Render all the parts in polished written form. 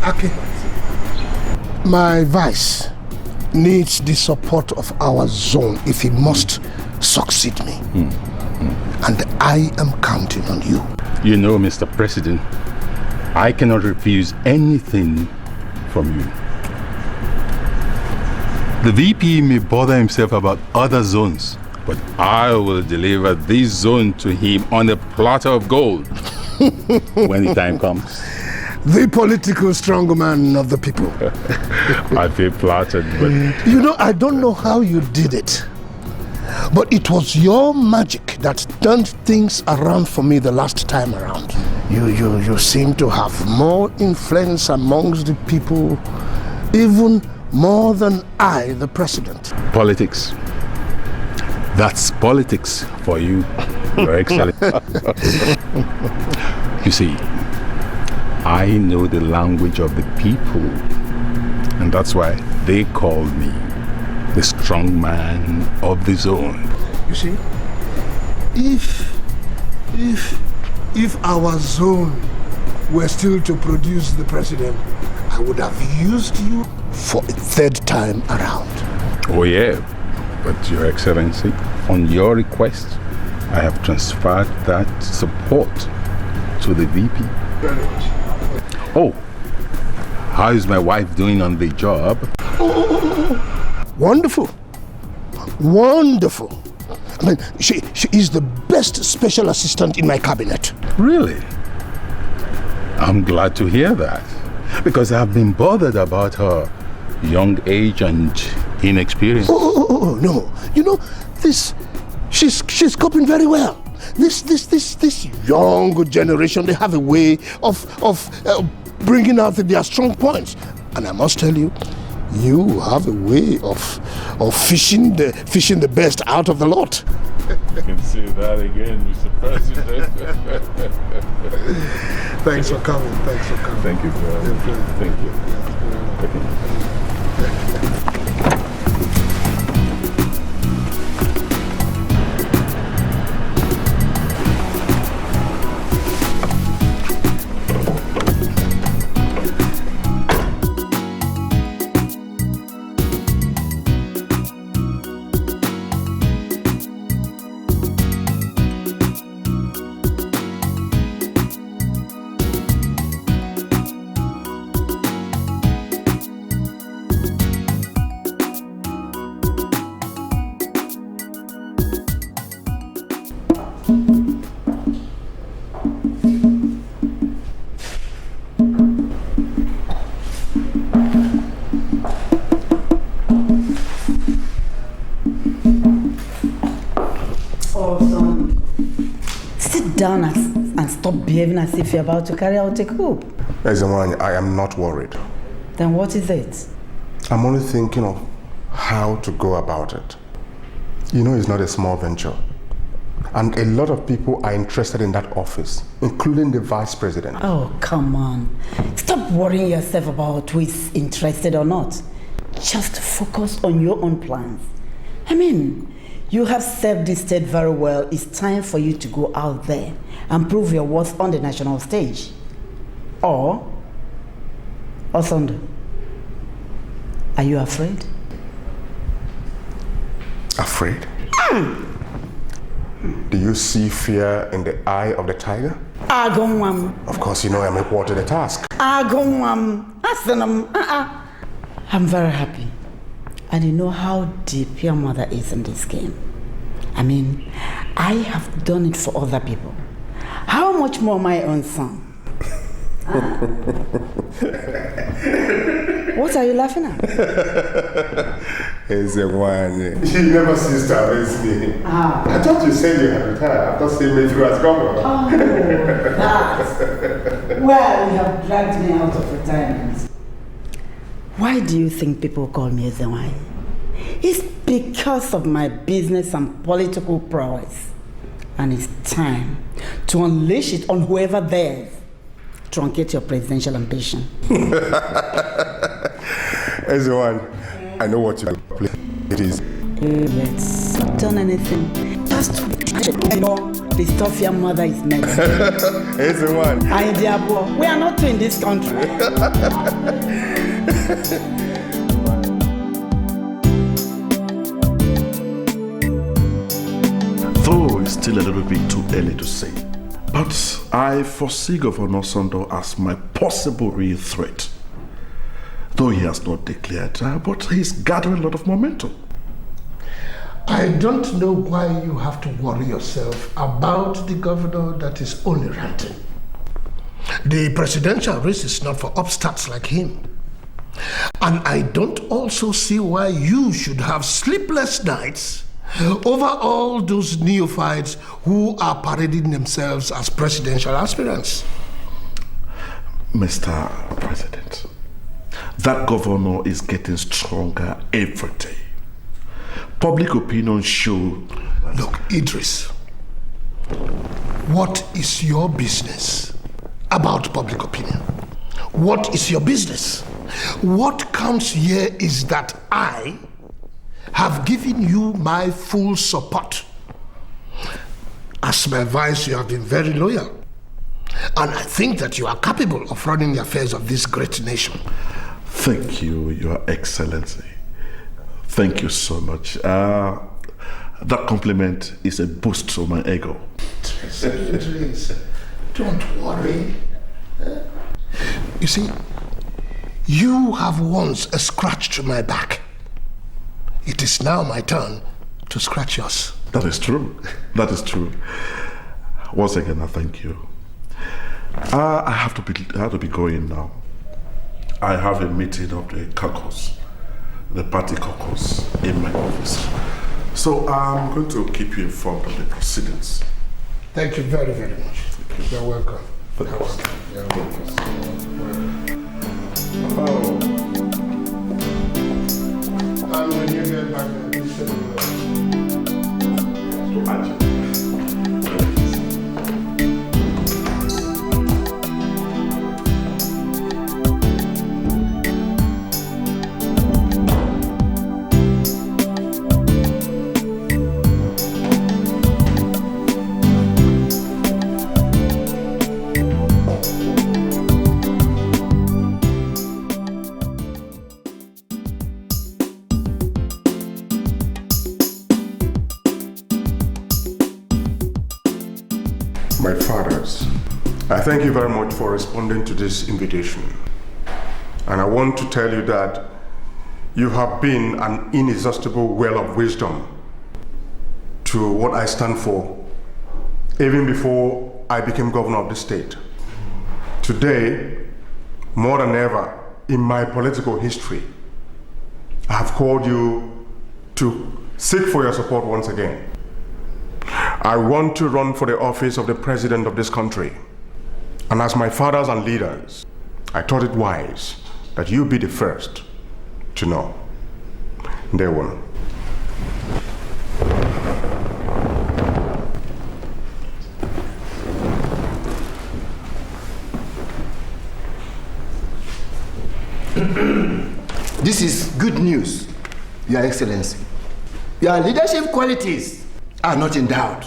Aki, my vice needs the support of our zone if he must succeed me. And I am counting on you. You know, Mr. President, I cannot refuse anything from you. The VP may bother himself about other zones, but I will deliver this zone to him on a platter of gold when the time comes. The political strongman of the people. I feel flattered, but... You know, I don't know how you did it, but it was your magic that turned things around for me the last time around. You seem to have more influence amongst the people, even more than I, the president. Politics. That's politics for you, Your Excellency. You see, I know the language of the people, and that's why they call me the strong man of the zone. You see, if our zone were still to produce the president, I would have used you for a third time around. Oh yeah, but Your Excellency, on your request, I have transferred that support to the VP. Very much. Oh, how is my wife doing on the job? Wonderful. Wonderful. I mean, she is the best special assistant in my cabinet. Really? I'm glad to hear that, because I've been bothered about her young age and inexperience. No. You know, she's coping very well. This young generation, they have a way of bringing out their strong points. And I must tell you, you have a way of fishing the best out of the lot. I can say that again, Mr. President. Thanks for coming. Thank you, sir. Thank you. Down and stop behaving as if you're about to carry out a coup. Ezewani, I am not worried. Then what is it? I'm only thinking of how to go about it. You know, it's not a small venture. And a lot of people are interested in that office, including the vice president. Oh, come on. Stop worrying yourself about who is interested or not. Just focus on your own plans. I mean, you have served the state very well. It's time for you to go out there and prove your worth on the national stage. Or Sunday, are you afraid? Afraid? Do you see fear in the eye of the tiger? Of course, you know I'm equal to the task. I'm very happy. And you know how deep your mother is in this game. I mean, I have done it for other people. How much more my own son? What are you laughing at? Ezewani, you never cease to amaze me. I thought you said you had retired after seeing me through as governor. Oh, that. Well, you have dragged me out of retirement. Why do you think people call me Ezewani? It's because of my business and political prowess. And it's time to unleash it on whoever dares truncate your presidential ambition. Ezewani, I know what you play. It is. Let's not done anything. Just the stuff your mother is making. It's the one. And dear boy, we are not in this country. Though it's still a little bit too early to say, but I foresee Governor Sondo as my possible real threat. Though he has not declared, but he's gathering a lot of momentum. I don't know why you have to worry yourself about the governor that is only ranting. The presidential race is not for upstarts like him. And I don't also see why you should have sleepless nights over all those neophytes who are parading themselves as presidential aspirants. Mr. President, that governor is getting stronger every day. Public opinion shows. Look, Idris, what is your business about public opinion? What is your business? What counts here is that I have given you my full support. As my vice, you have been very loyal. And I think that you are capable of running the affairs of this great nation. Thank you, Your Excellency. Thank you so much. That compliment is a boost to my ego. Idris, don't worry. You see, you have once scratched my back. It is now my turn to scratch yours. That is true. That is true. Once again, I thank you. I have to be going now. I have a meeting of the caucus, the party caucus, in my office. So I'm going to keep you informed of the proceedings. Thank you very, very much. You're welcome. You're welcome. You're welcome. Oh. And when you get back there, please let me know. My fathers, I thank you very much for responding to this invitation. And I want to tell you that you have been an inexhaustible well of wisdom to what I stand for, even before I became governor of the state. Today, more than ever in my political history, I have called you to seek for your support once again. I want to run for the office of the president of this country. And as my fathers and leaders, I thought it wise that you be the first to know. There one. This is good news, Your Excellency. Your leadership qualities are not in doubt.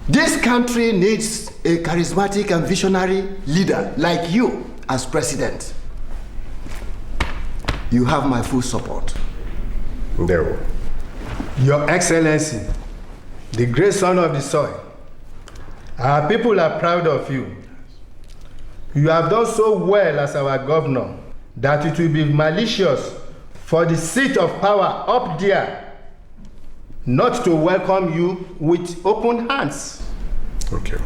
This country needs a charismatic and visionary leader like you as president. You have my full support. There. Your Excellency, the great son of the soil, our people are proud of you. You have done so well as our governor that it will be malicious for the seat of power up there not to welcome you with open hands. Okay.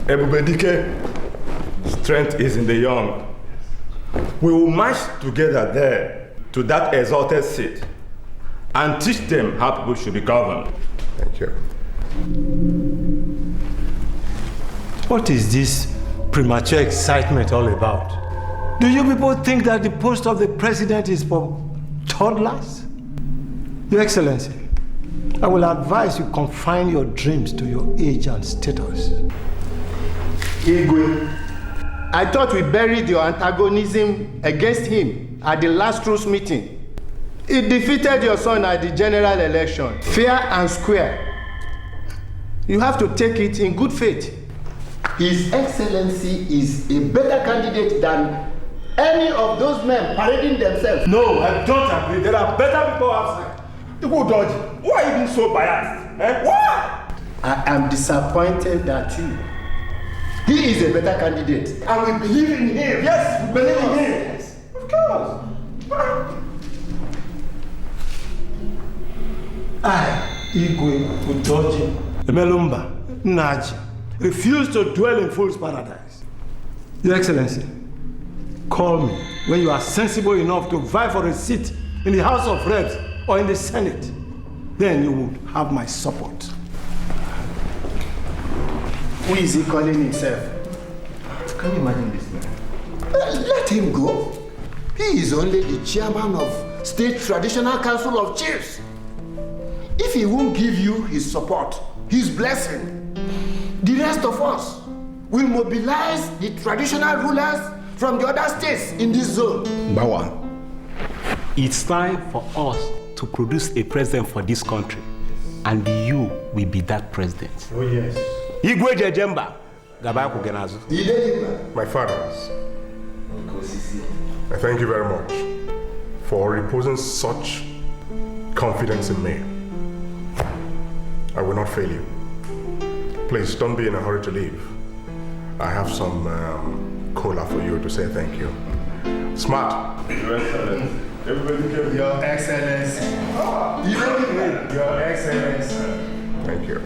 Ebubedike, strength is in the young. We will march together there to that exalted seat and teach them how people should be governed. Thank you. What is this premature excitement all about? Do you people think that the post of the president is for toddlers? Your Excellency, I will advise you confine your dreams to your age and status. Igwe, I thought we buried your antagonism against him at the last truce meeting. He defeated your son at the general election, fair and square. You have to take it in good faith. His Excellency is a better candidate than any of those men parading themselves. No, I don't agree. There are better people outside. People dodge. Why are you being so biased? Why? I am disappointed at you. He is a better candidate, and we believe in him. Yes, we believe in him. Yes, of course. I, Igwe Udoji Emelumba Naji, refuse to dwell in fool's paradise. Your Excellency, call me when you are sensible enough to vie for a seat in the House of Reps or in the Senate. Then you would have my support. Who is he calling himself? Can you imagine this man? Let him go. He is only the chairman of State Traditional Council of Chiefs. If he won't give you his support, his blessing, the rest of us will mobilize the traditional rulers from the other states in this zone. Bawa, it's time for us to produce a president for this country, and you will be that president. Oh yes. Igwe Jejemba, Gabaku Genazu. My fathers, I thank you very much for reposing such confidence in me. I will not fail you. Please don't be in a hurry to leave. I have some cola for you to say thank you. Smart. Your Excellency. Everybody give Your Excellency. Your Excellency. Thank you.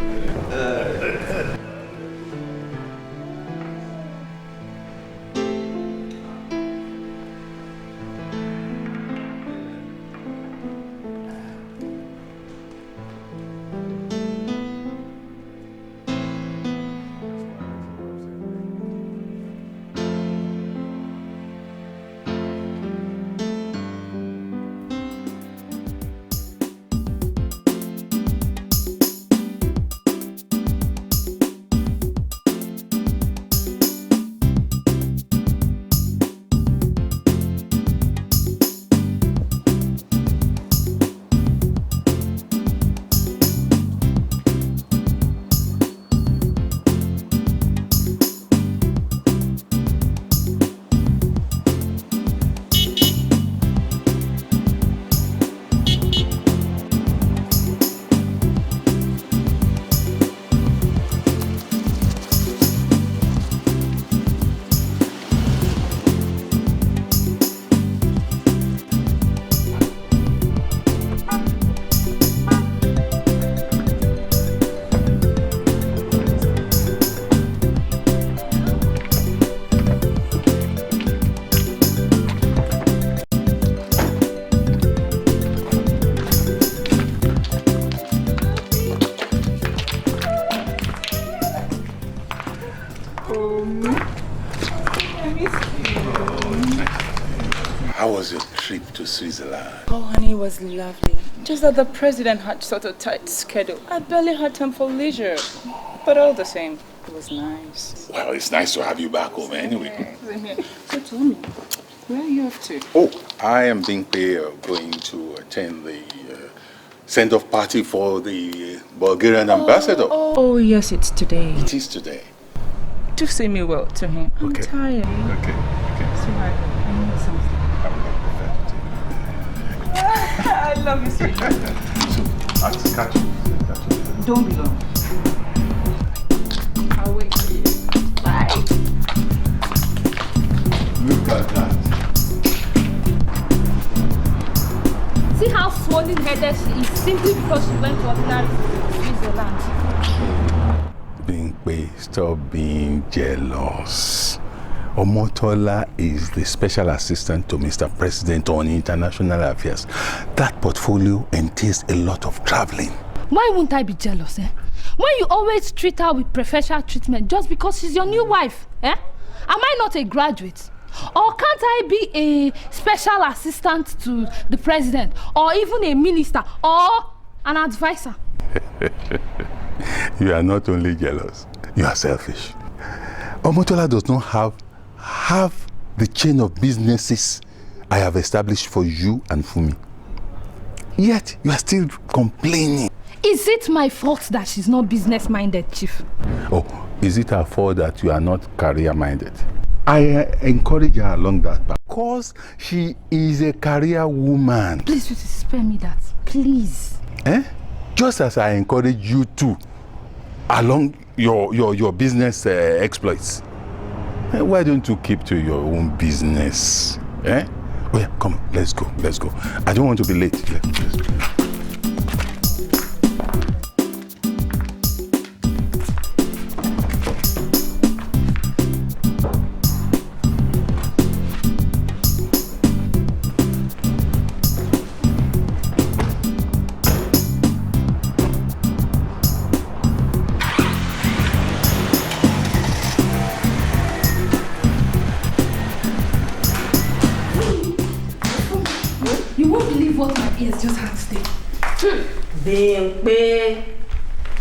How was your trip to Switzerland? Oh, honey, it was lovely. Just that the president had such a tight schedule. I barely had time for leisure. But all the same, it was nice. Well, it's nice to have you back home anyway. Same here. So tell me, where are you off to? Oh, I am being paid going to attend the send-off party for the Bulgarian ambassador. Oh, yes, it's today. It is today. Do say me well to him. I'm tired. Okay. Sweetheart, I need something. I love you, sweetheart. So, I'll catch you. Don't be long. I'll wait for you. Bye. Look at that. See how swollen-headed she is simply because she went to ordinary Switzerland. Stop being jealous. Omotola is the special assistant to Mr. President on international affairs. That portfolio entails a lot of traveling. Why won't I be jealous, eh? When you always treat her with preferential treatment just because she's your new wife, eh? Am I not a graduate? Or can't I be a special assistant to the president, or even a minister, or an advisor? You are not only jealous, you are selfish. Omotola does not have the chain of businesses I have established for you and for me. Yet, you are still complaining. Is it my fault that she's not business-minded, Chief? Oh, is it her fault that you are not career-minded? I encourage her along that path because she is a career woman. Please, spare me that. Please. Just as I encourage you to along your business exploits. Why don't you keep to your own business? Oh yeah, come, let's go. I don't want to be late. Let's go.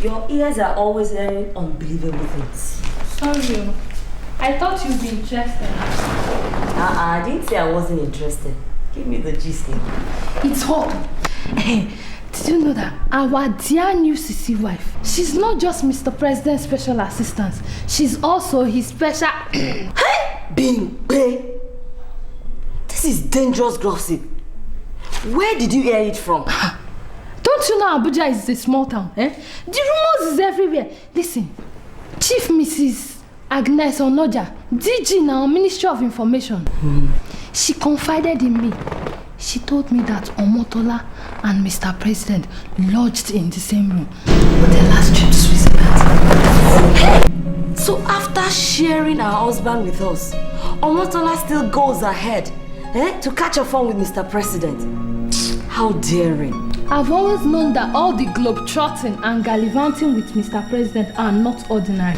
Your ears are always hearing unbelievable things. Sorry, I thought you'd be interested. I didn't say I wasn't interested. Give me the gist. It's hot. Did you know that our dear new CC wife, she's not just Mr. President's special assistant, she's also his special... Hey! Bing! This is dangerous gossip. Where did you hear it from? Don't you know Abuja is a small town, The rumors is everywhere. Listen, Chief Mrs. Agnes Onoja, DG now, Ministry of Information. She confided in me. She told me that Omotola and Mr. President lodged in the same room on their last trip to Switzerland. Hey! So after sharing her husband with us, Omotola still goes ahead to catch a phone with Mr. President. How daring. I've always known that all the globe-trotting and gallivanting with Mr. President are not ordinary.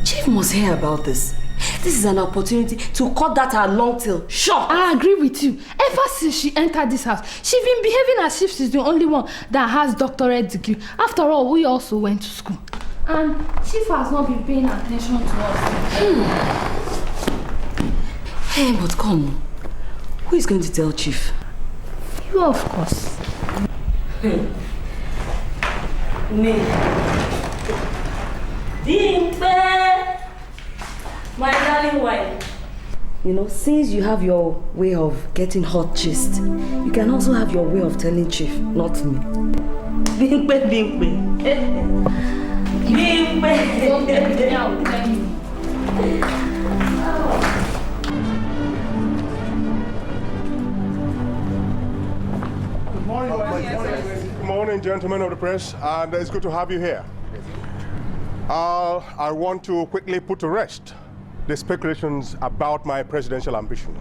Chief must hear about this. This is an opportunity to cut that her long tail short. I agree with you. Ever since she entered this house, she's been behaving as if she's the only one that has doctorate degree. After all, we also went to school. And Chief has not been paying attention to us. Hey, but come. Who is going to tell Chief? You, of course. Me. Dimpe! My darling wife. You know, since you have your way of getting hot gist, you can also have your way of telling Chief, not me. Dimpe. Don't get me out, tell you. Good morning, gentlemen of the press, and it's good to have you here. I want to quickly put to rest the speculations about my presidential ambition.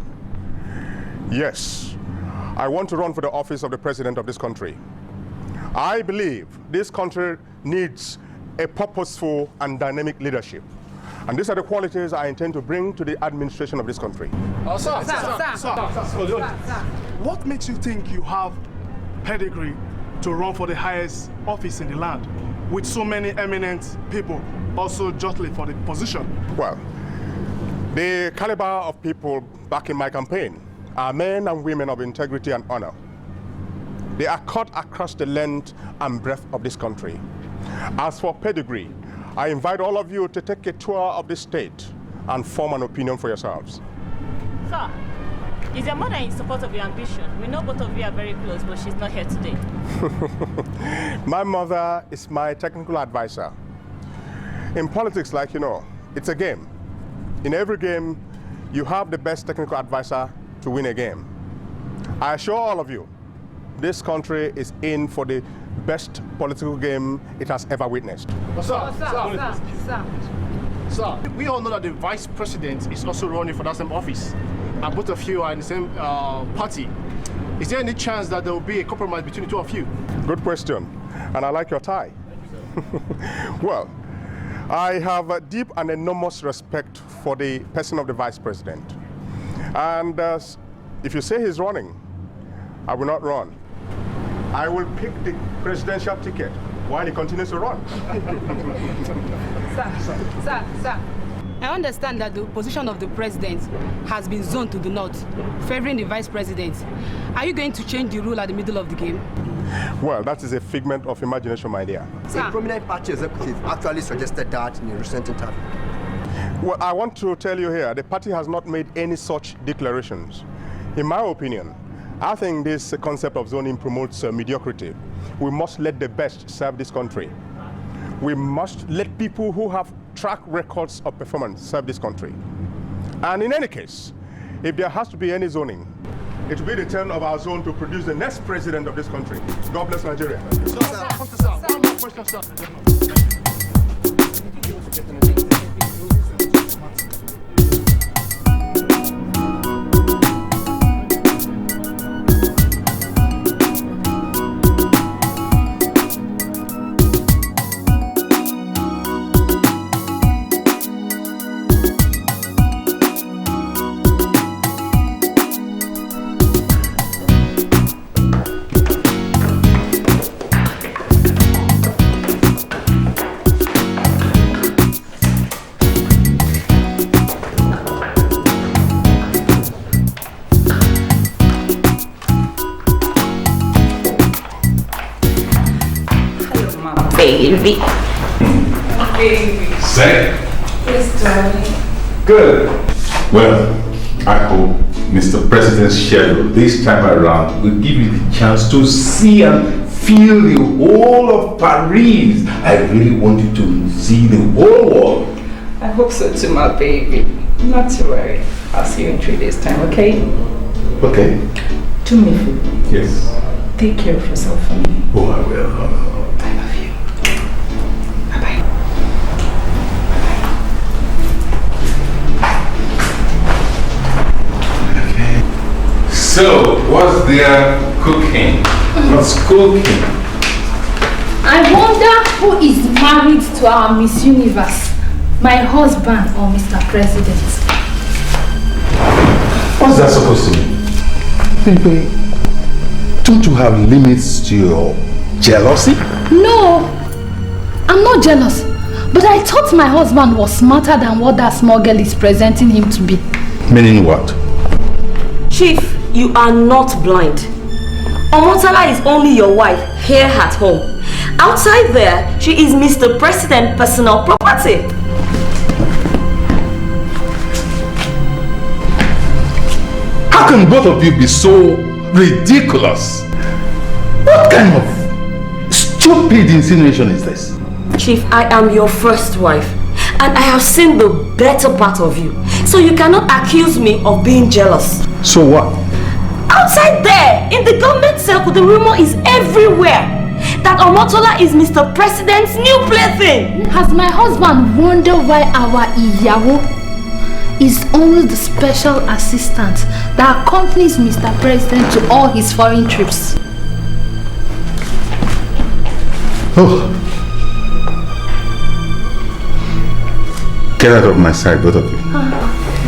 Yes, I want to run for the office of the president of this country. I believe this country needs a purposeful and dynamic leadership. And these are the qualities I intend to bring to the administration of this country. Sir, what makes you think you have pedigree to run for the highest office in the land with so many eminent people also jostling for the position? Well, the caliber of people backing my campaign are men and women of integrity and honor. They are cut across the length and breadth of this country. As for pedigree, I invite all of you to take a tour of the state and form an opinion for yourselves. Sir, is your mother in support of your ambition? We know both of you are very close, but she's not here today. My mother is my technical advisor. In politics, like you know, it's a game. In every game, you have the best technical advisor to win a game. I assure all of you, this country is in for the best political game it has ever witnessed. Sir, we all know that the vice president is also running for that same office, and both of you are in the same party. Is there any chance that there will be a compromise between the two of you? Good question, and I like your tie. Well, I have a deep and enormous respect for the person of the vice president. And if you say he's running, I will not run. I will pick the presidential ticket while he continues to run. Sir. I understand that the position of the president has been zoned to the north, favoring the vice president. Are you going to change the rule at the middle of the game? Well, that is a figment of imagination, my dear. A prominent party executive actually suggested that in a recent interview. Well, I want to tell you here, the party has not made any such declarations. In my opinion, I think this concept of zoning promotes mediocrity. We must let the best serve this country. We must let people who have track records of performance serve this country. And in any case, if there has to be any zoning, it will be the turn of our zone to produce the next president of this country. God bless Nigeria. Baby. Say. Yes, darling. Good. Well, I hope Mr. President's schedule this time around will give you the chance to see and feel the whole of Paris. I really want you to see the whole world. I hope so too, my baby. Not to worry. I'll see you in 3 days' time, okay? Okay. Do me a favor. Yes. Take care of yourself for me. Oh, I will. I love you. Bye-bye. Okay. So, what's there cooking? What's cooking? I wonder who is married to our Miss Universe, my husband or Mr. President. What's that supposed to mean? Baby, don't you have limits to your jealousy? No, I'm not jealous. But I thought my husband was smarter than what that small girl is presenting him to be. Meaning what? Chief, you are not blind. Omotola is only your wife here at home. Outside there, she is Mr. President's personal property. How can both of you be so ridiculous? What kind of stupid insinuation is this? Chief, I am your first wife, and I have seen the better part of you. So you cannot accuse me of being jealous. So what? Outside there, in the government circle, the rumor is everywhere that Omotola is Mr. President's new plaything. Has my husband wondered why our Iyawo is only the special assistant that accompanies Mr. President to all his foreign trips? Oh. Get out of my sight, both of you. My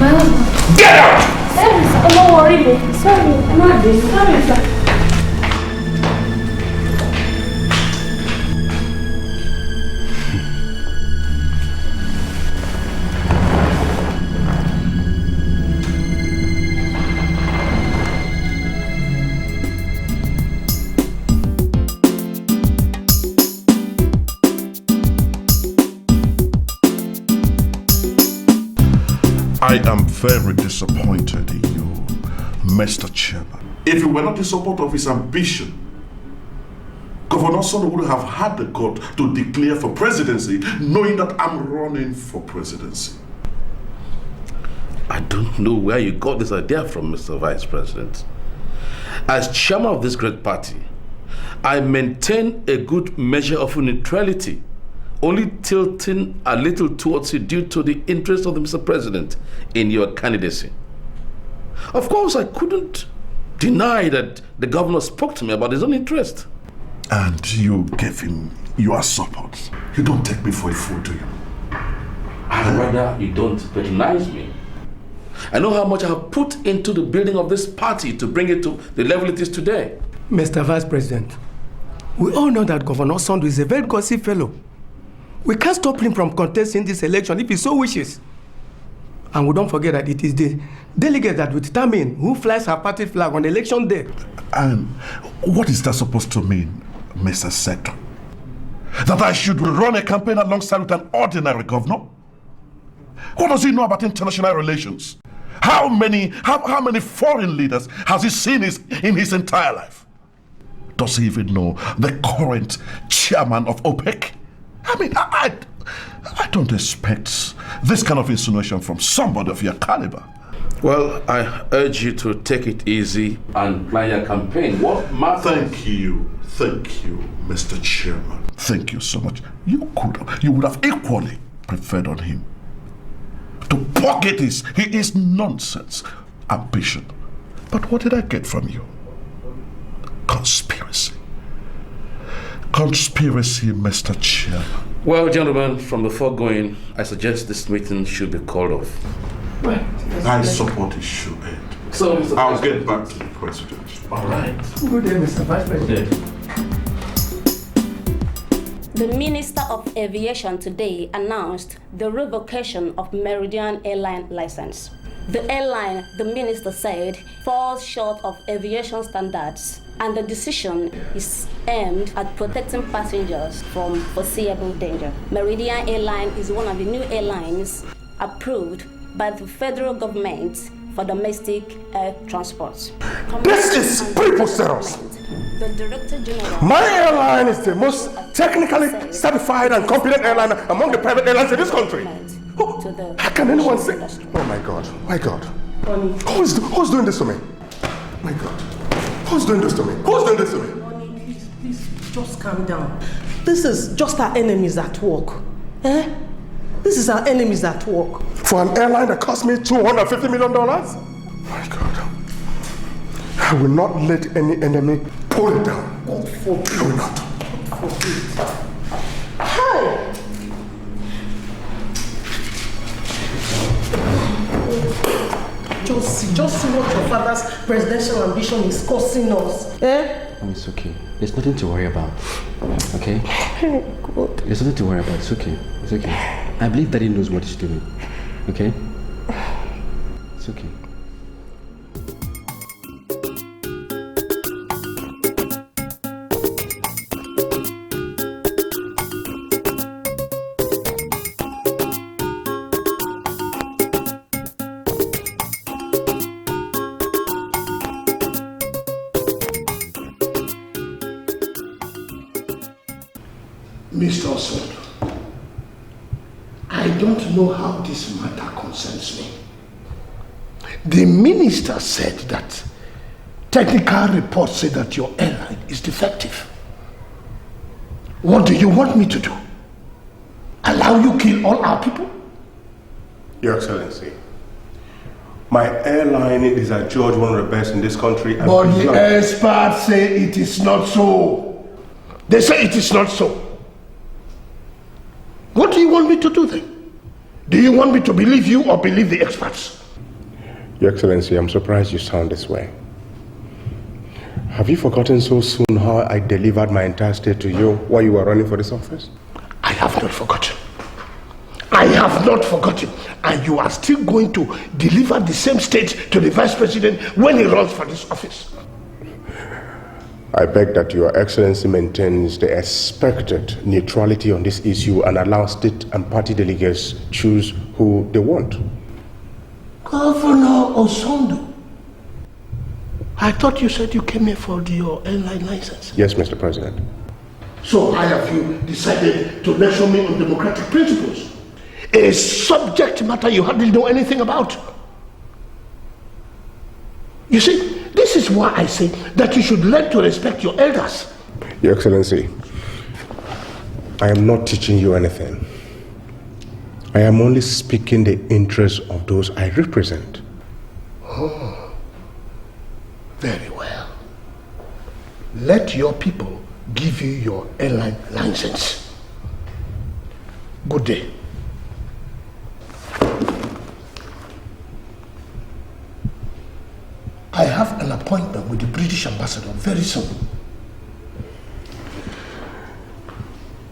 husband. Get out! Sorry, don't worry me. Sorry, I'm not doing sorry, sir. I am very disappointed in you, Mr. Chairman. If you were not in support of his ambition, Governor Son would have had the gut to declare for presidency, knowing that I'm running for presidency. I don't know where you got this idea from, Mr. Vice President. As chairman of this great party, I maintain a good measure of neutrality, only tilting a little towards you due to the interest of the Mr. President in your candidacy. Of course, I couldn't deny that the governor spoke to me about his own interest. And you gave him your support. You don't take me for a fool, do you? I'd rather you don't patronize me. I know how much I have put into the building of this party to bring it to the level it is today. Mr. Vice President, we all know that Governor Sondu is a very gossip fellow. We can't stop him from contesting this election if he so wishes. And we don't forget that it is the delegate that will determine who flies her party flag on election day. And what is that supposed to mean, Mr. Seto? That I should run a campaign alongside with an ordinary governor? What does he know about international relations? How many foreign leaders has he seen in his entire life? Does he even know the current chairman of OPEC? I mean, I don't expect this kind of insinuation from somebody of your caliber. Well, I urge you to take it easy and plan your campaign. What matters? Thank you, Mr. Chairman. Thank you so much. You would have equally preferred on him to pocket his nonsense ambition. But what did I get from you? Conspiracy. Conspiracy, Mr. Chairman. Well, gentlemen, from the foregoing, I suggest this meeting should be called off. Right. I support it should end. So, I'll get back to the president. All right. Good day, Mr. Vice President. The Minister of Aviation today announced the revocation of Meridian Airline license. The airline, the minister said, falls short of aviation standards, and the decision is aimed at protecting passengers from foreseeable danger. Meridian Airline is one of the new airlines approved by the federal government for domestic air transport. This is preposterous. The Director General. My airline is the most technically certified and competent airline among the private airlines in this country. How can anyone say? Oh my God! My God! Who's doing this to me? My God! Who's doing this to me? Who's doing this to me? Please, just calm down. This is just our enemies at work. Eh? This is our enemies at work. For an airline that cost me $250 million? My God! I will not let any enemy pull it down. God forbid. I will not. God forbid. Hi! Just see what your father's presidential ambition is costing us. Eh? Oh, it's okay. There's nothing to worry about. Okay? God. There's nothing to worry about. It's okay. It's okay. I believe Daddy knows what he's doing. Okay? It's okay. Mr. Oswald, I don't know how this matter concerns me. The minister said that technical reports say that your airline is defective. What do you want me to do? Allow you kill all our people? Your Excellency, my airline is adjudged one of the best in this country. But the experts say it is not so. They say it is not so. What do you want me to do then? Do you want me to believe you or believe the experts? Your Excellency, I'm surprised you sound this way. Have you forgotten so soon how I delivered my entire state to you while you were running for this office? I have not forgotten. I have not forgotten. And you are still going to deliver the same state to the Vice President when he runs for this office. I beg that Your Excellency maintains the expected neutrality on this issue and allow state and party delegates choose who they want. Governor Osondo, I thought you said you came here for your airline license. Yes, Mr. President. So why have you decided to lecture me on democratic principles? A subject matter you hardly know anything about. You see, this is why I say that you should learn to respect your elders. Your Excellency, I am not teaching you anything. I am only speaking the interests of those I represent. Oh, very well. Let your people give you your airline license. Good day. I have an appointment with the British ambassador very soon.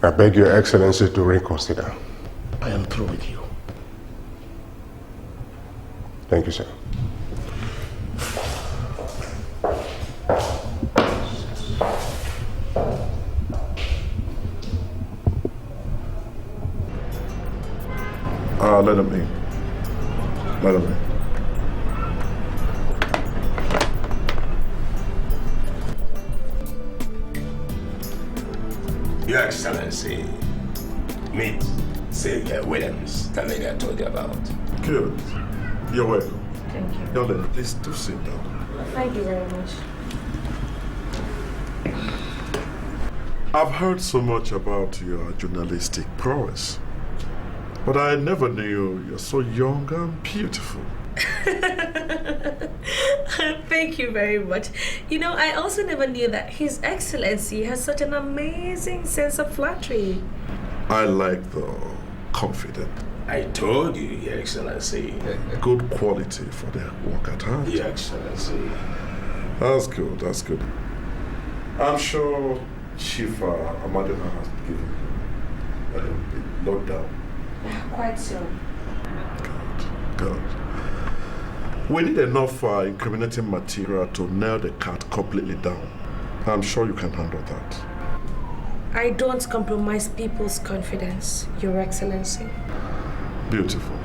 I beg Your Excellency to reconsider. I am through with you. Thank you, sir. Let him in. Let him in. Your Excellency, meet Sylvia Williams, the lady I told you about. Good. You're welcome. Thank you. Young lady, please do sit down. Thank you very much. I've heard so much about your journalistic prowess, but I never knew you're so young and beautiful. Thank you very much. You know, I also never knew that His Excellency has such an amazing sense of flattery. I like the confident. I told you, Your Excellency. A good quality for the work at hand. Your Excellency. That's good, that's good. I'm sure Chief Amadena has given you a lowdown. Quite so. Good. We need enough incriminating material to nail the cat completely down. I'm sure you can handle that. I don't compromise people's confidence, Your Excellency. Beautiful.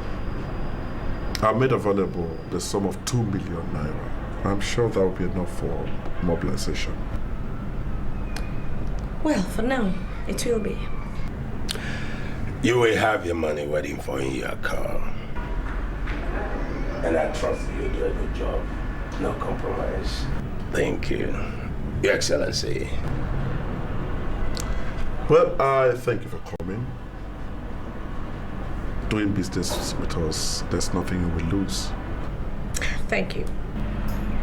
I made available the sum of 2 million naira. I'm sure that will be enough for mobilization. Well, for now, it will be. You will have your money waiting for you in your car. And I trust you'll do a good job. No compromise. Thank you, Your Excellency. Well, I thank you for coming. Doing business with us, there's nothing you will lose. Thank you.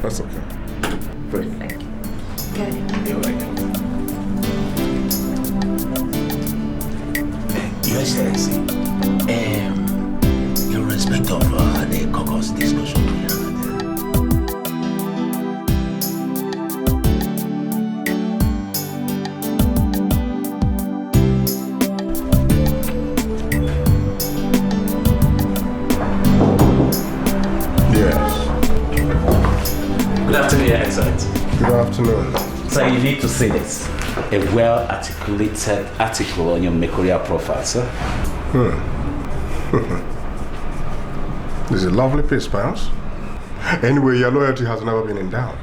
That's okay. Thank you. Thank you. Good. You're welcome. Your Excellency, in respect of the caucus discussion we had. Yes. Good afternoon, Your Excellency. Good afternoon. Sir, you need to see this. A well-articulated article on your Mekoria profile, sir. This is a lovely piece, perhaps. Anyway, your loyalty has never been in doubt.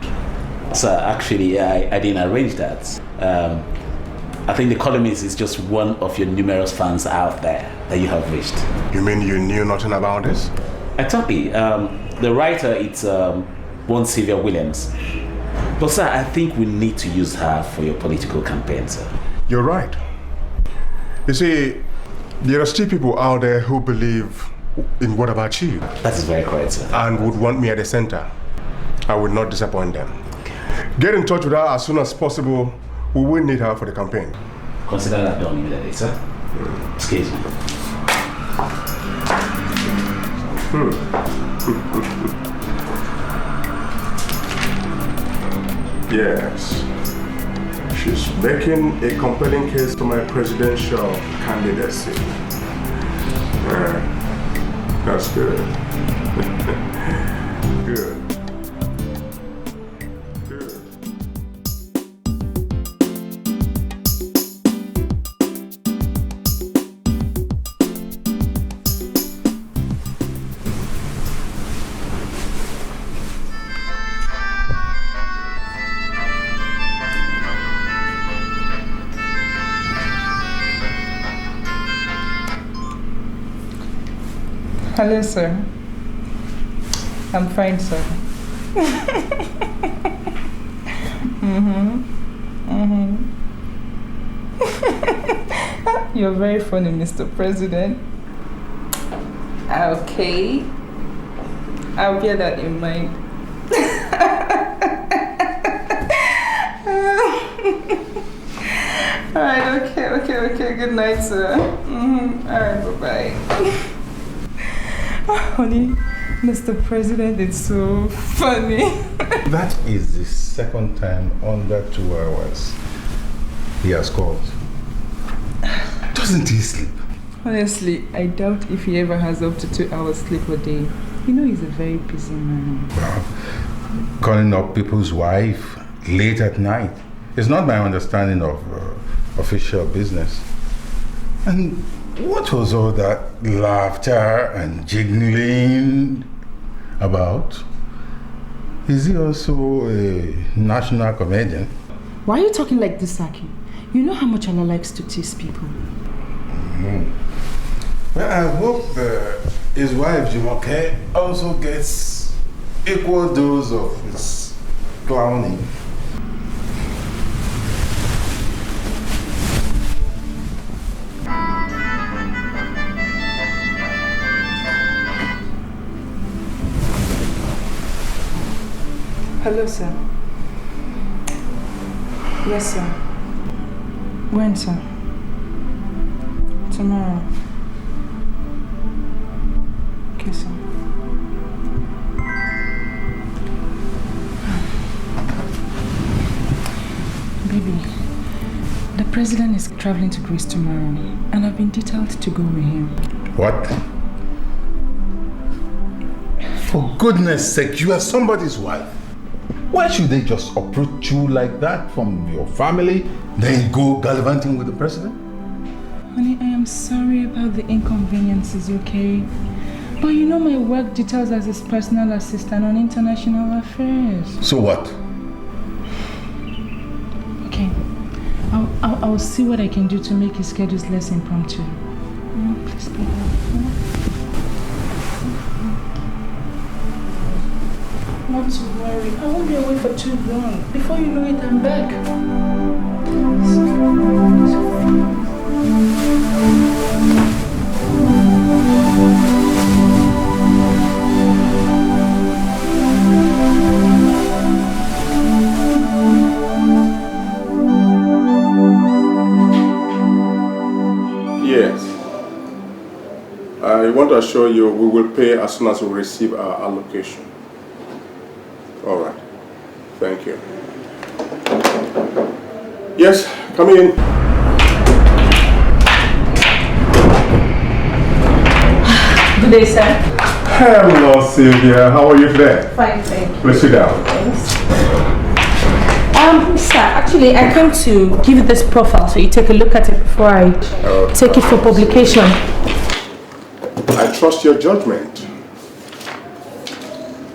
Sir, actually, I didn't arrange that. I think the columnist is just one of your numerous fans out there that you have reached. You mean you knew nothing about this? Exactly. The writer, it's one Sylvia Williams. But sir, I think we need to use her for your political campaign, sir. You're right. You see, there are still people out there who believe in what I've achieved. That is very correct, sir. And would want me at the center. I would not disappoint them. Get in touch with her as soon as possible. We will need her for the campaign. Consider that done immediately, sir. Excuse me. Yes. She's making a compelling case for my presidential candidacy. That's good. Good. Hello, sir. I'm fine, sir. You're very funny, Mr. President. Okay. I'll bear that in mind. Alright, okay. Good night, sir. Alright, bye-bye. Honey, Mr. President, it's so funny. That is the second time under 2 hours he has called. Doesn't he sleep? Honestly, I doubt if he ever has up to 2 hours sleep a day. You know he's a very busy man. Calling up people's wife late at night is not my understanding of official business. And what was all that laughter and jiggling about? Is he also a national comedian? Why are you talking like this, Saki? You know how much Allah likes to tease people. Well, I hope his wife, Jumoke, also gets equal dose of his clowning. Hello, sir. Yes, sir. When, sir? Tomorrow. Okay, sir. Baby, the president is traveling to Greece tomorrow, and I've been detailed to go with him. What? For goodness sake, you are somebody's wife. Why should they just approach you like that from your family, then go gallivanting with the president? Honey, I am sorry about the inconveniences, okay? But you know my work details as his personal assistant on international affairs. So what? Okay, I'll see what I can do to make his schedules less impromptu. Please be helpful. Not to worry, I won't be away for too long. Before you know it, I'm back. Yes. I want to assure you we will pay as soon as we receive our allocation. All right. Thank you. Yes, come in. Good day, sir. Hello, Sylvia. How are you today? Fine, thank you. Please sit down. Thanks. Sir, actually, I came to give you this profile so you take a look at it before I take it for publication. I trust your judgment.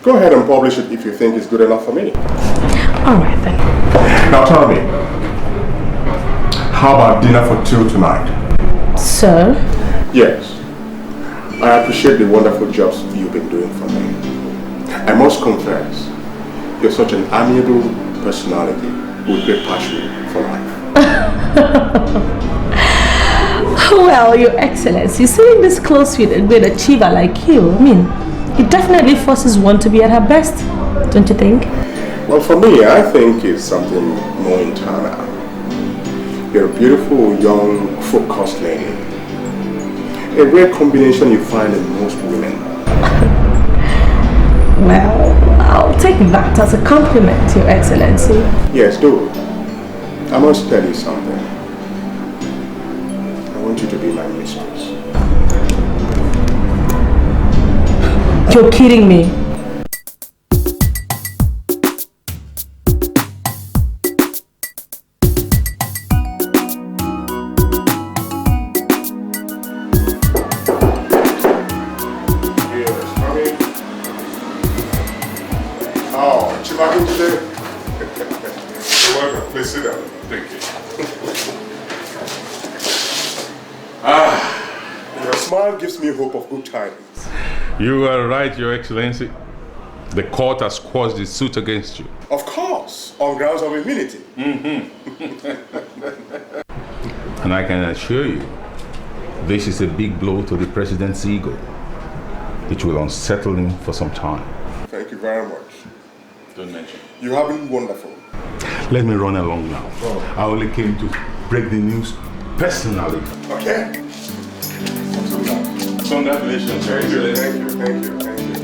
Go ahead and publish it if you think it's good enough for me. All right, then. Now tell me, how about dinner for two tonight? Sir? Yes. I appreciate the wonderful jobs you've been doing for me. I must confess, you're such an amiable personality with great passion for life. Well, Your Excellency, sitting this close with a great achiever like you, I mean, it definitely forces one to be at her best, don't you think? Well, for me, I think it's something more internal. You're a beautiful, young, focused lady. A rare combination you find in most women. Well, I'll take that as a compliment, Your Excellency. Yes, do. I must tell you something. I want you to be my mistress. You're kidding me. Please sit down. Thank you. Your smile gives me hope of good tidings. You are right, Your Excellency. The court has quashed the suit against you. Of course, on grounds of immunity. And I can assure you, this is a big blow to the president's ego. It will unsettle him for some time. Thank you very much. Don't mention. You have been wonderful. Let me run along now. I only came to break the news personally. Okay. Congratulations, Your Excellency. Thank you, thank you, thank you.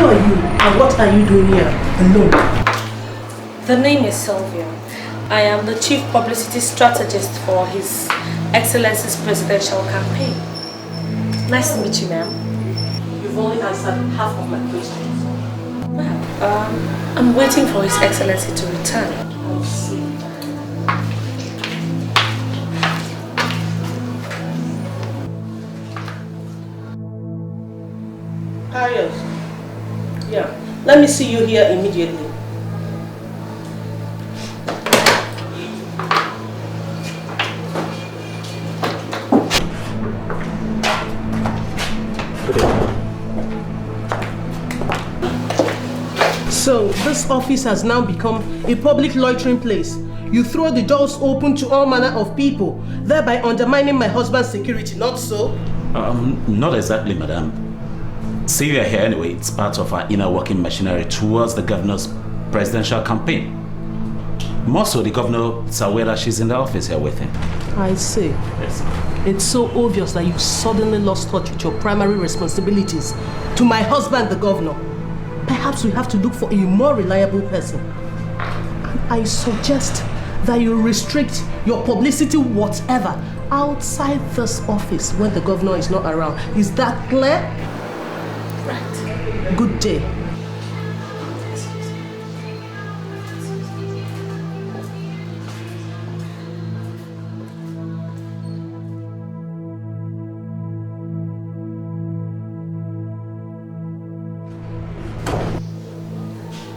are you and what are you doing here alone? The name is Sylvia. I am the chief publicity strategist for His Excellency's presidential campaign. Nice to meet you, ma'am. You've only answered half of my questions. Well, I'm waiting for His Excellency to return. I'll see. Harriet. Yeah. Let me see you here immediately. So, this office has now become a public loitering place. You throw the doors open to all manner of people, thereby undermining my husband's security, not so? Not exactly, madam. Sylvia here anyway, it's part of our inner working machinery towards the governor's presidential campaign. More so, the governor is aware that she's in the office here with him. I see. Yes. It's so obvious that you suddenly lost touch with your primary responsibilities to my husband, the governor. Perhaps we have to look for a more reliable person. And I suggest that you restrict your publicity whatever outside this office when the governor is not around. Is that clear? Right. Good day.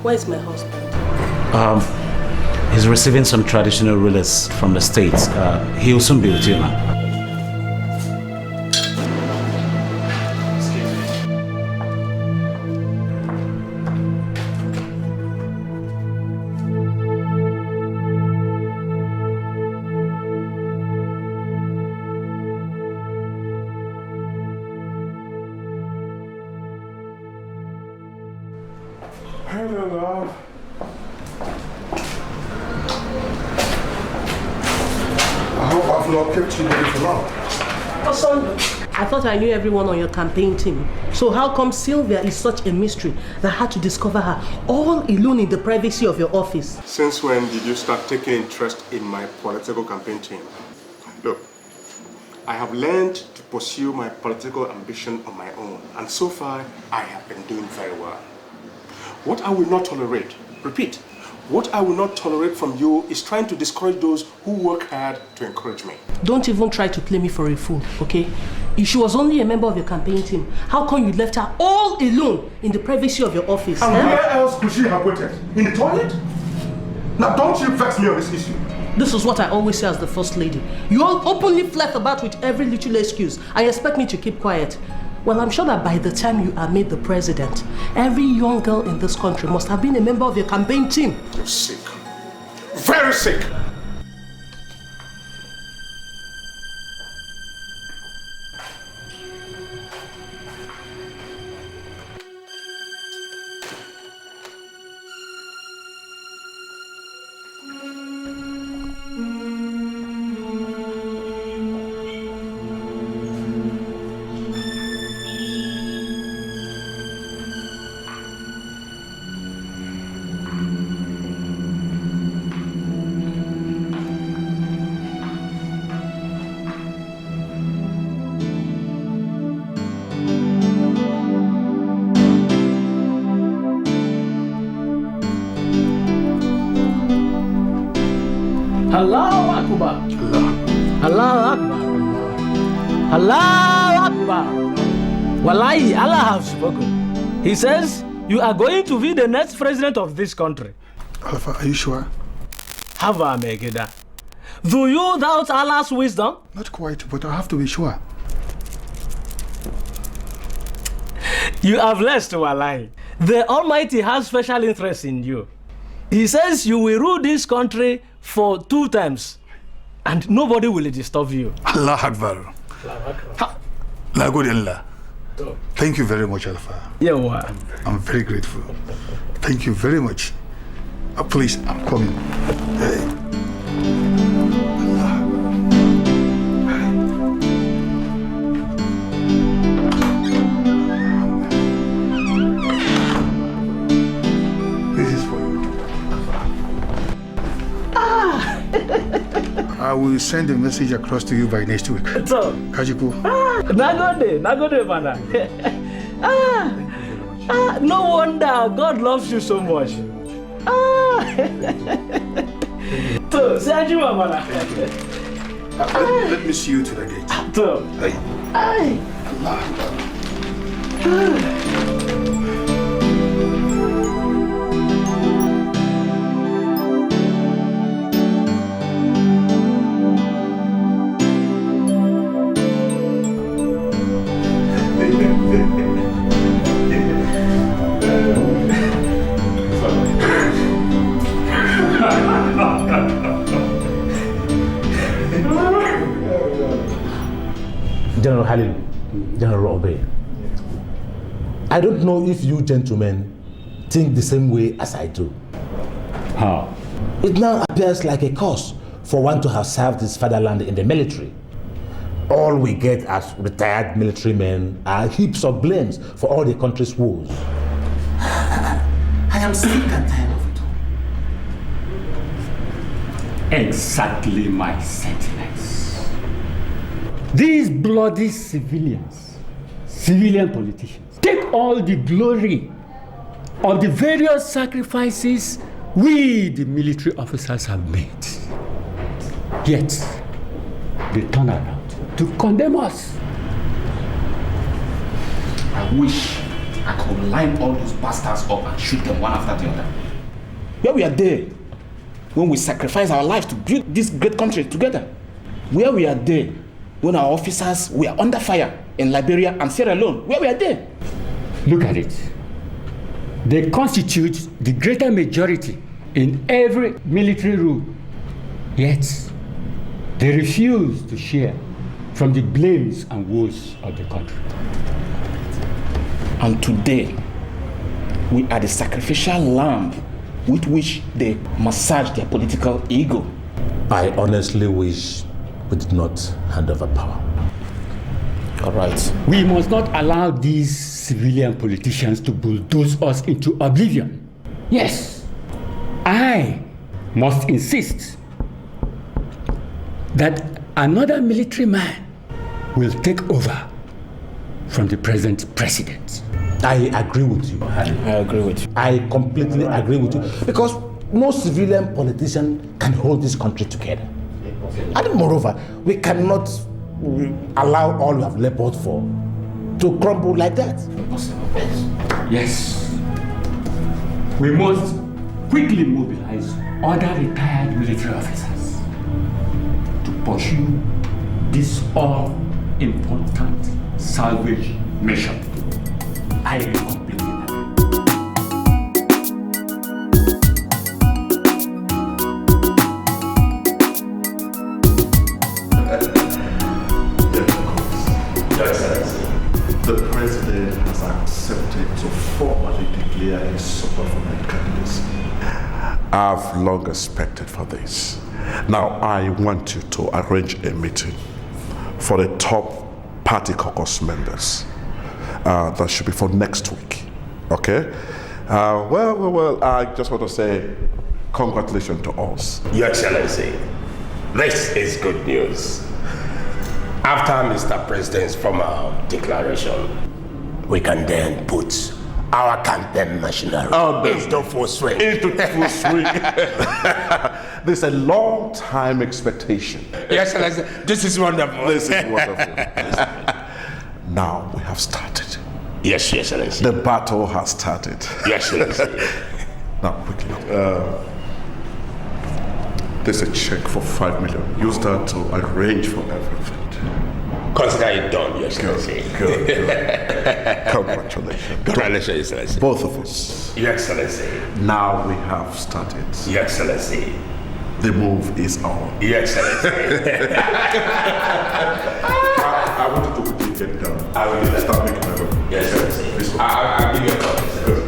Where's my husband? He's receiving some traditional rulers from the States. He'll soon be with you now. Hello, love. I hope I've not kept you waiting for long. I thought I knew everyone on your campaign team. So how come Sylvia is such a mystery that I had to discover her all alone in the privacy of your office? Since when did you start taking interest in my political campaign team? Look, I have learned to pursue my political ambition on my own, and so far I have been doing very well. What I will not tolerate, repeat, what I will not tolerate from you is trying to discourage those who work hard to encourage me. Don't even try to play me for a fool, okay? If she was only a member of your campaign team, how come you left her all alone in the privacy of your office? And where else could she have waited? In the toilet? Now don't you vex me on this issue. This is what I always say as the first lady. You all openly flirt about with every little excuse and expect me to keep quiet. Well, I'm sure that by the time you are made the president, every young girl in this country must have been a member of your campaign team. You're sick. Very sick. Allahu Akbar. Allahu Akbar. Allahu Akbar. Wallahi, Allah has spoken. He says, you are going to be the next president of this country. Alpha, are you sure? Hava Megida. Do you doubt Allah's wisdom? Not quite, but I have to be sure. You have blessed, Wallahi. The Almighty has special interest in you. He says you will rule this country for 2 times and nobody will disturb you. Allah Akbar. La good Allah. Thank you very much, Alpha. Yeah, what? I'm very grateful. Thank you very much. Please, I'm coming. I will send a message across to you by next week. So, Kajiku. Nagode, man. No wonder God loves you so much. So, say you, man. Let me see you to the gate. So, General Halil, General Obey, I don't know if you gentlemen think the same way as I do. How? It now appears like a cause for one to have served his fatherland in the military. All we get as retired military men are heaps of blames for all the country's woes. I am sick and tired of it all. Exactly my sentiments. These bloody civilians, civilian politicians, take all the glory of the various sacrifices we, the military officers, have made. Yet, they turn around to condemn us. I wish I could line all those bastards up and shoot them one after the other. Where we are there, when we sacrifice our lives to build this great country together. Where we are there, when our officers were under fire in Liberia and Sierra Leone. Where we are there. Look at it. They constitute the greater majority in every military rule. Yet, they refuse to share from the blames and woes of the country. And today, we are the sacrificial lamb with which they massage their political ego. I honestly wish we did not hand over power. All right. We must not allow these civilian politicians to bulldoze us into oblivion. Yes, I must insist that another military man will take over from the present president. I agree with you. I agree with you. I completely agree with you. Because no civilian politician can hold this country together. And moreover, we cannot allow all we have labored for to crumble like that. Yes. We must quickly mobilize other retired military officers to pursue this all-important salvage mission. I completely The president has accepted to formally declare his support for my candidacy. I've long expected for this. Now I want you to arrange a meeting for the top party caucus members. That should be for next week. Okay? Well, I just want to say congratulations to us. Your Excellency, this is good news. After Mr. President's formal declaration, we can then put our campaign machinery into full swing. Into full swing. This is a long time expectation. Your Excellency, this is wonderful. This is wonderful. Now we have started. Yes, Your Excellency. The battle has started. Yes, Your Excellency. Now, quickly. There's a check for 5 million. Use that to arrange for everything. Consider it done, Your Excellency. Good. Congratulations. Congratulations, Your Excellency. Both of us. Your Excellency. Now we have started. Your Excellency. The move is on. Your Excellency. I wanted to quickly get down. I will do that. Start making my way. Your Excellency. I'll give you a call. Good.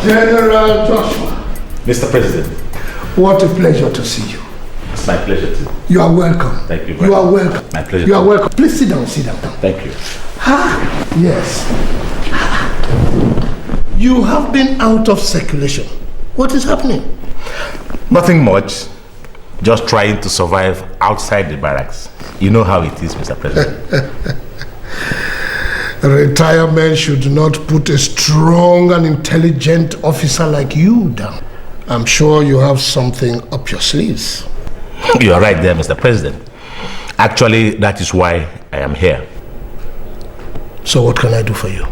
General Joshua. Mr. President. What a pleasure to see you. It's my pleasure too. You are welcome. Thank you very You are much. welcome. My pleasure. You are too. welcome. Please sit down, sit down. Thank you. Yes. You have been out of circulation. What is happening? Nothing much. Just trying to survive outside the barracks. You know how it is, Mr. President. Retirement should not put a strong and intelligent officer like you down. I'm sure you have something up your sleeves. You are right there, Mr. President. Actually, that is why I am here. So what can I do for you?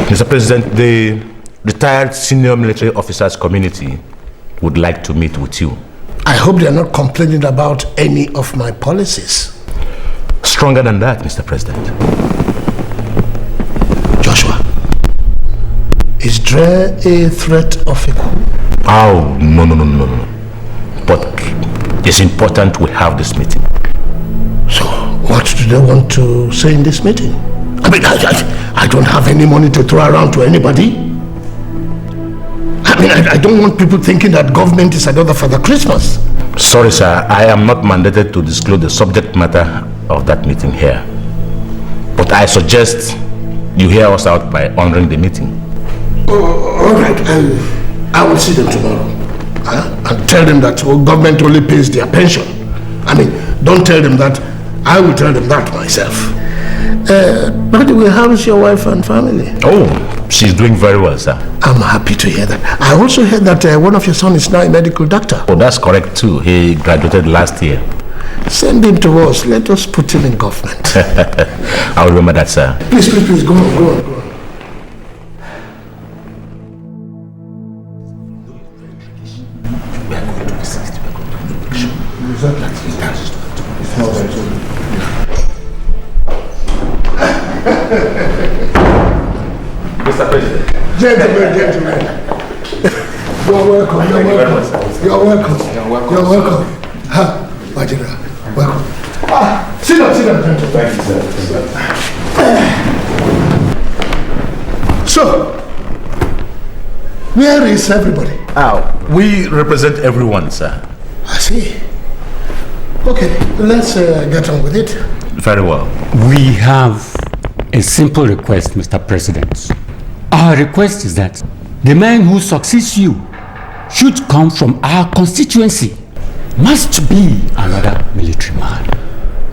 Mr. President, the retired senior military officers community would like to meet with you. I hope they are not complaining about any of my policies. Stronger than that, Mr. President. Joshua, is there a threat of a coup? Oh, no. But it's important we have this meeting. So, what do they want to say in this meeting? I mean, I don't have any money to throw around to anybody. I mean, I don't want people thinking that government is another Father Christmas. Sorry, sir. I am not mandated to disclose the subject matter of that meeting here. But I suggest you hear us out by honoring the meeting. All right. I will see them tomorrow. And tell them that government only pays their pension. I mean, don't tell them that. I will tell them that myself. By the way, how is your wife and family? Oh, she's doing very well, sir. I'm happy to hear that. I also heard that one of your sons is now a medical doctor. Oh, that's correct too. He graduated last year. Send him to us. Let us put him in government. I'll remember that, sir. Please, go on. Mr. President. Gentlemen. You're welcome. You're welcome. Wajira, welcome. Sit down, gentlemen. Thank you, sir. So, where is everybody? We represent everyone, sir. I see. Okay, let's get on with it. Very well. We have a simple request, Mr. President. Our request is that the man who succeeds you should come from our constituency. Must be another military man.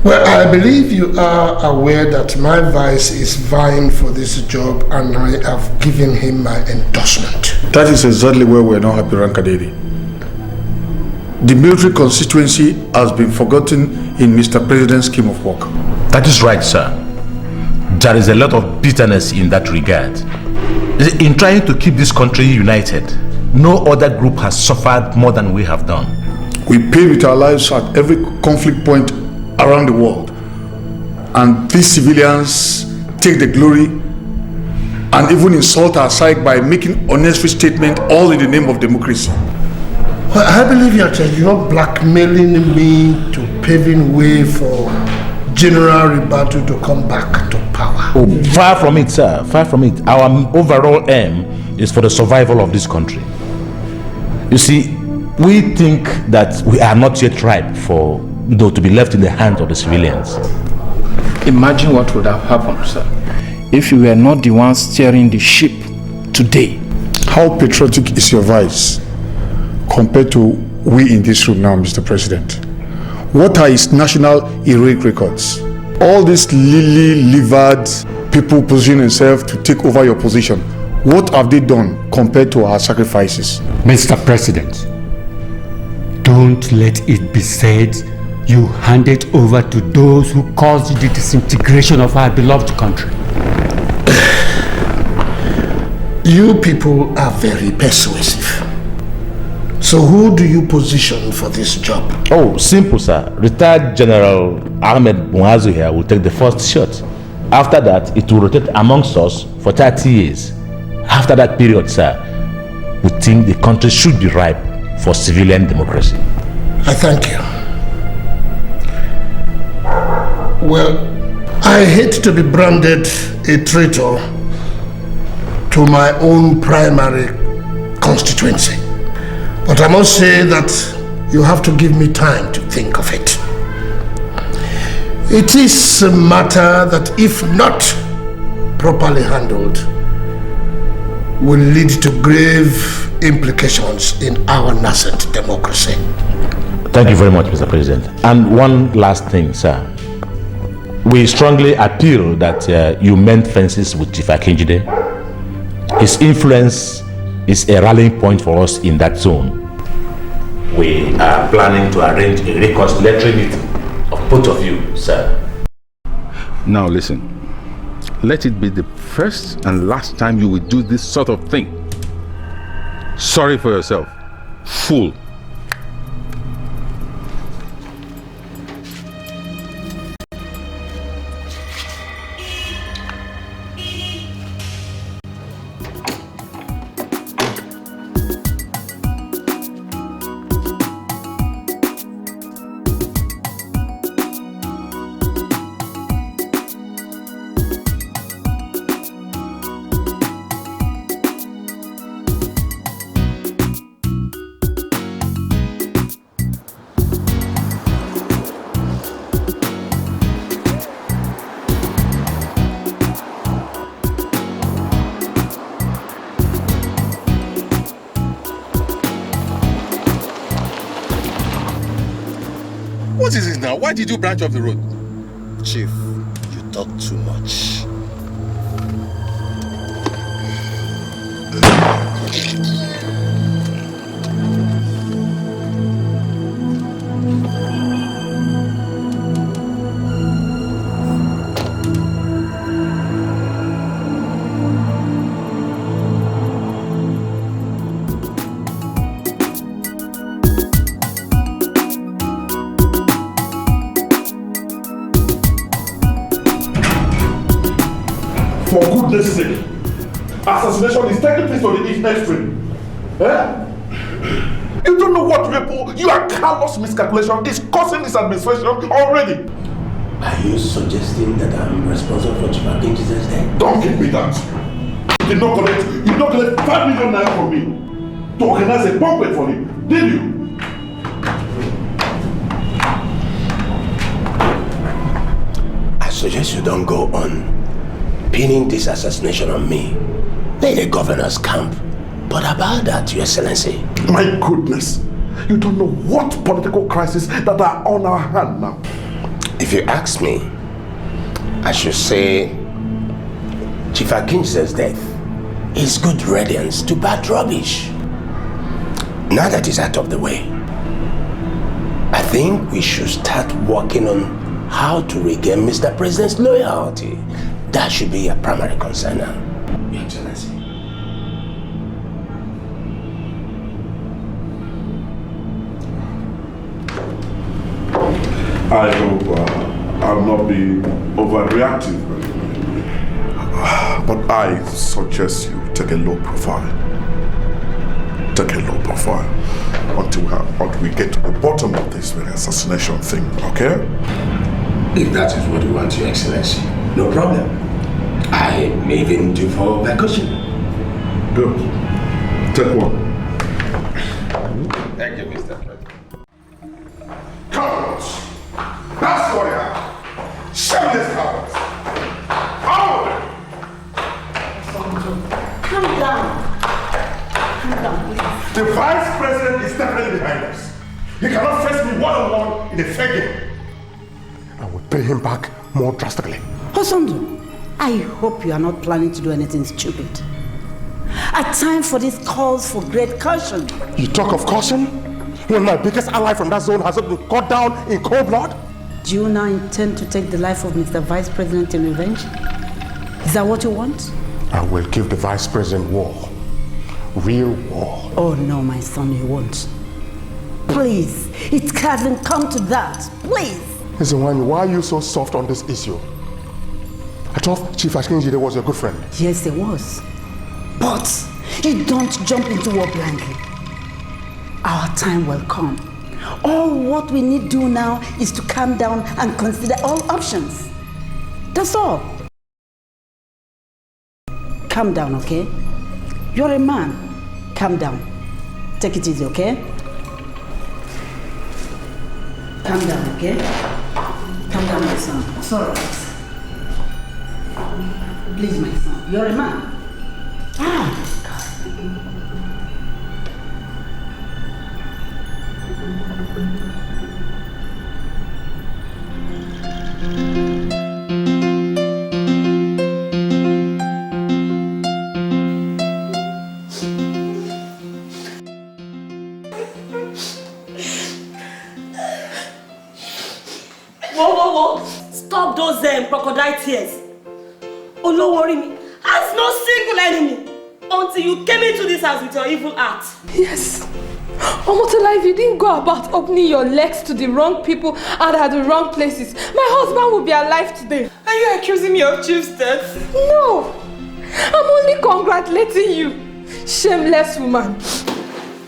Well, I believe you are aware that my vice is vying for this job and I have given him my endorsement. That is exactly where we're not happy, Rankaderi. The military constituency has been forgotten in Mr. President's scheme of work. That is right, sir. There is a lot of bitterness in that regard. In trying to keep this country united, no other group has suffered more than we have done. We pay with our lives at every conflict point around the world. And these civilians take the glory and even insult our side by making unnecessary statements all in the name of democracy. Well, I believe you're blackmailing me to paving way for General Ribatu to come back to power. Oh, far from it, sir. Far from it. Our overall aim is for the survival of this country. You see, we think that we are not yet ripe for to be left in the hands of the civilians. Imagine what would have happened, sir, if you were not the ones steering the ship today. How patriotic is your vice compared to we in this room now, Mr. President? What are his national heroic records? All these lily-livered people positioning themselves to take over your position, what have they done compared to our sacrifices? Mr. President, don't let it be said you handed over to those who caused the disintegration of our beloved country. You people are very persuasive. So who do you position for this job? Oh, simple, sir. Retired General Ahmed Muazu here will take the first shot. After that, it will rotate amongst us for 30 years. After that period, sir, we think the country should be ripe for civilian democracy. I thank you. Well, I hate to be branded a traitor to my own primary constituency. But I must say that you have to give me time to think of it. It is a matter that, if not properly handled, will lead to grave implications in our nascent democracy. Thank you very much, Mr. President. And one last thing, sir. We strongly appeal that you mend fences with Chief Akinjide. His influence is a rallying point for us in that zone. We are planning to arrange a reconciliatory meeting of both of you, sir. Now listen, let it be the first and last time you will do this sort of thing. Sorry for yourself, fool. What is this now? Why did you branch off the road? Chief, you talk too much. For goodness sake, assassination is taking place on the extreme. Eh? You don't know what your callous miscalculation is causing this administration already. Are you suggesting that I'm responsible for Chief Akinjide's death? Don't give me that. You did not collect 5 million naira from me to organize a banquet for him, did you? I suggest you don't go on pinning this assassination on me. They're the governor's camp. But about that, Your Excellency. My goodness. You don't know what political crises that are on our hand now. If you ask me, I should say Chief Akinjide's death is good riddance to bad rubbish. Now that it's out of the way, I think we should start working on how to regain Mr. President's loyalty. That should be a primary concern now, Your Excellency. I hope I'll not be overreactive. But I suggest you take a low profile. Take a low profile until we get to the bottom of this very assassination thing, okay? If that is what you want, Your Excellency, no problem. I may even do for vacation. Good. Take one. Thank you, Mr. President. Cowards! That's what they are. Shameless cowards! All of them! Calm down. Calm down, please. The Vice President is definitely behind us. He cannot face me one-on-one in a fair game. I will pay him back more drastically. Hosondo, I hope you are not planning to do anything stupid. A time for this calls for great caution. You talk of caution? When my biggest ally from that zone has been cut down in cold blood? Do you now intend to take the life of Mr. Vice President in revenge? Is that what you want? I will give the Vice President war. Real war. Oh no, my son, you won't. Please, it hasn't come to that. Please. Listen, why are you so soft on this issue? I thought Chief Akinjide was your good friend. Yes, he was. But you don't jump into war blindly. Our time will come. All what we need to do now is to calm down and consider all options. That's all. Calm down, okay? You're a man. Calm down. Take it easy, okay? Calm down, okay? Calm down, my son. It's all right. Please, my son. You're a man. Whoa. Stop those crocodile tears. Oh, don't worry me. Has no single enemy until you came into this house with your evil heart. Yes. Omotola, if you didn't go about opening your legs to the wrong people and at the wrong places, my husband would be alive today. Are you accusing me of Chief's death? No. I'm only congratulating you, shameless woman.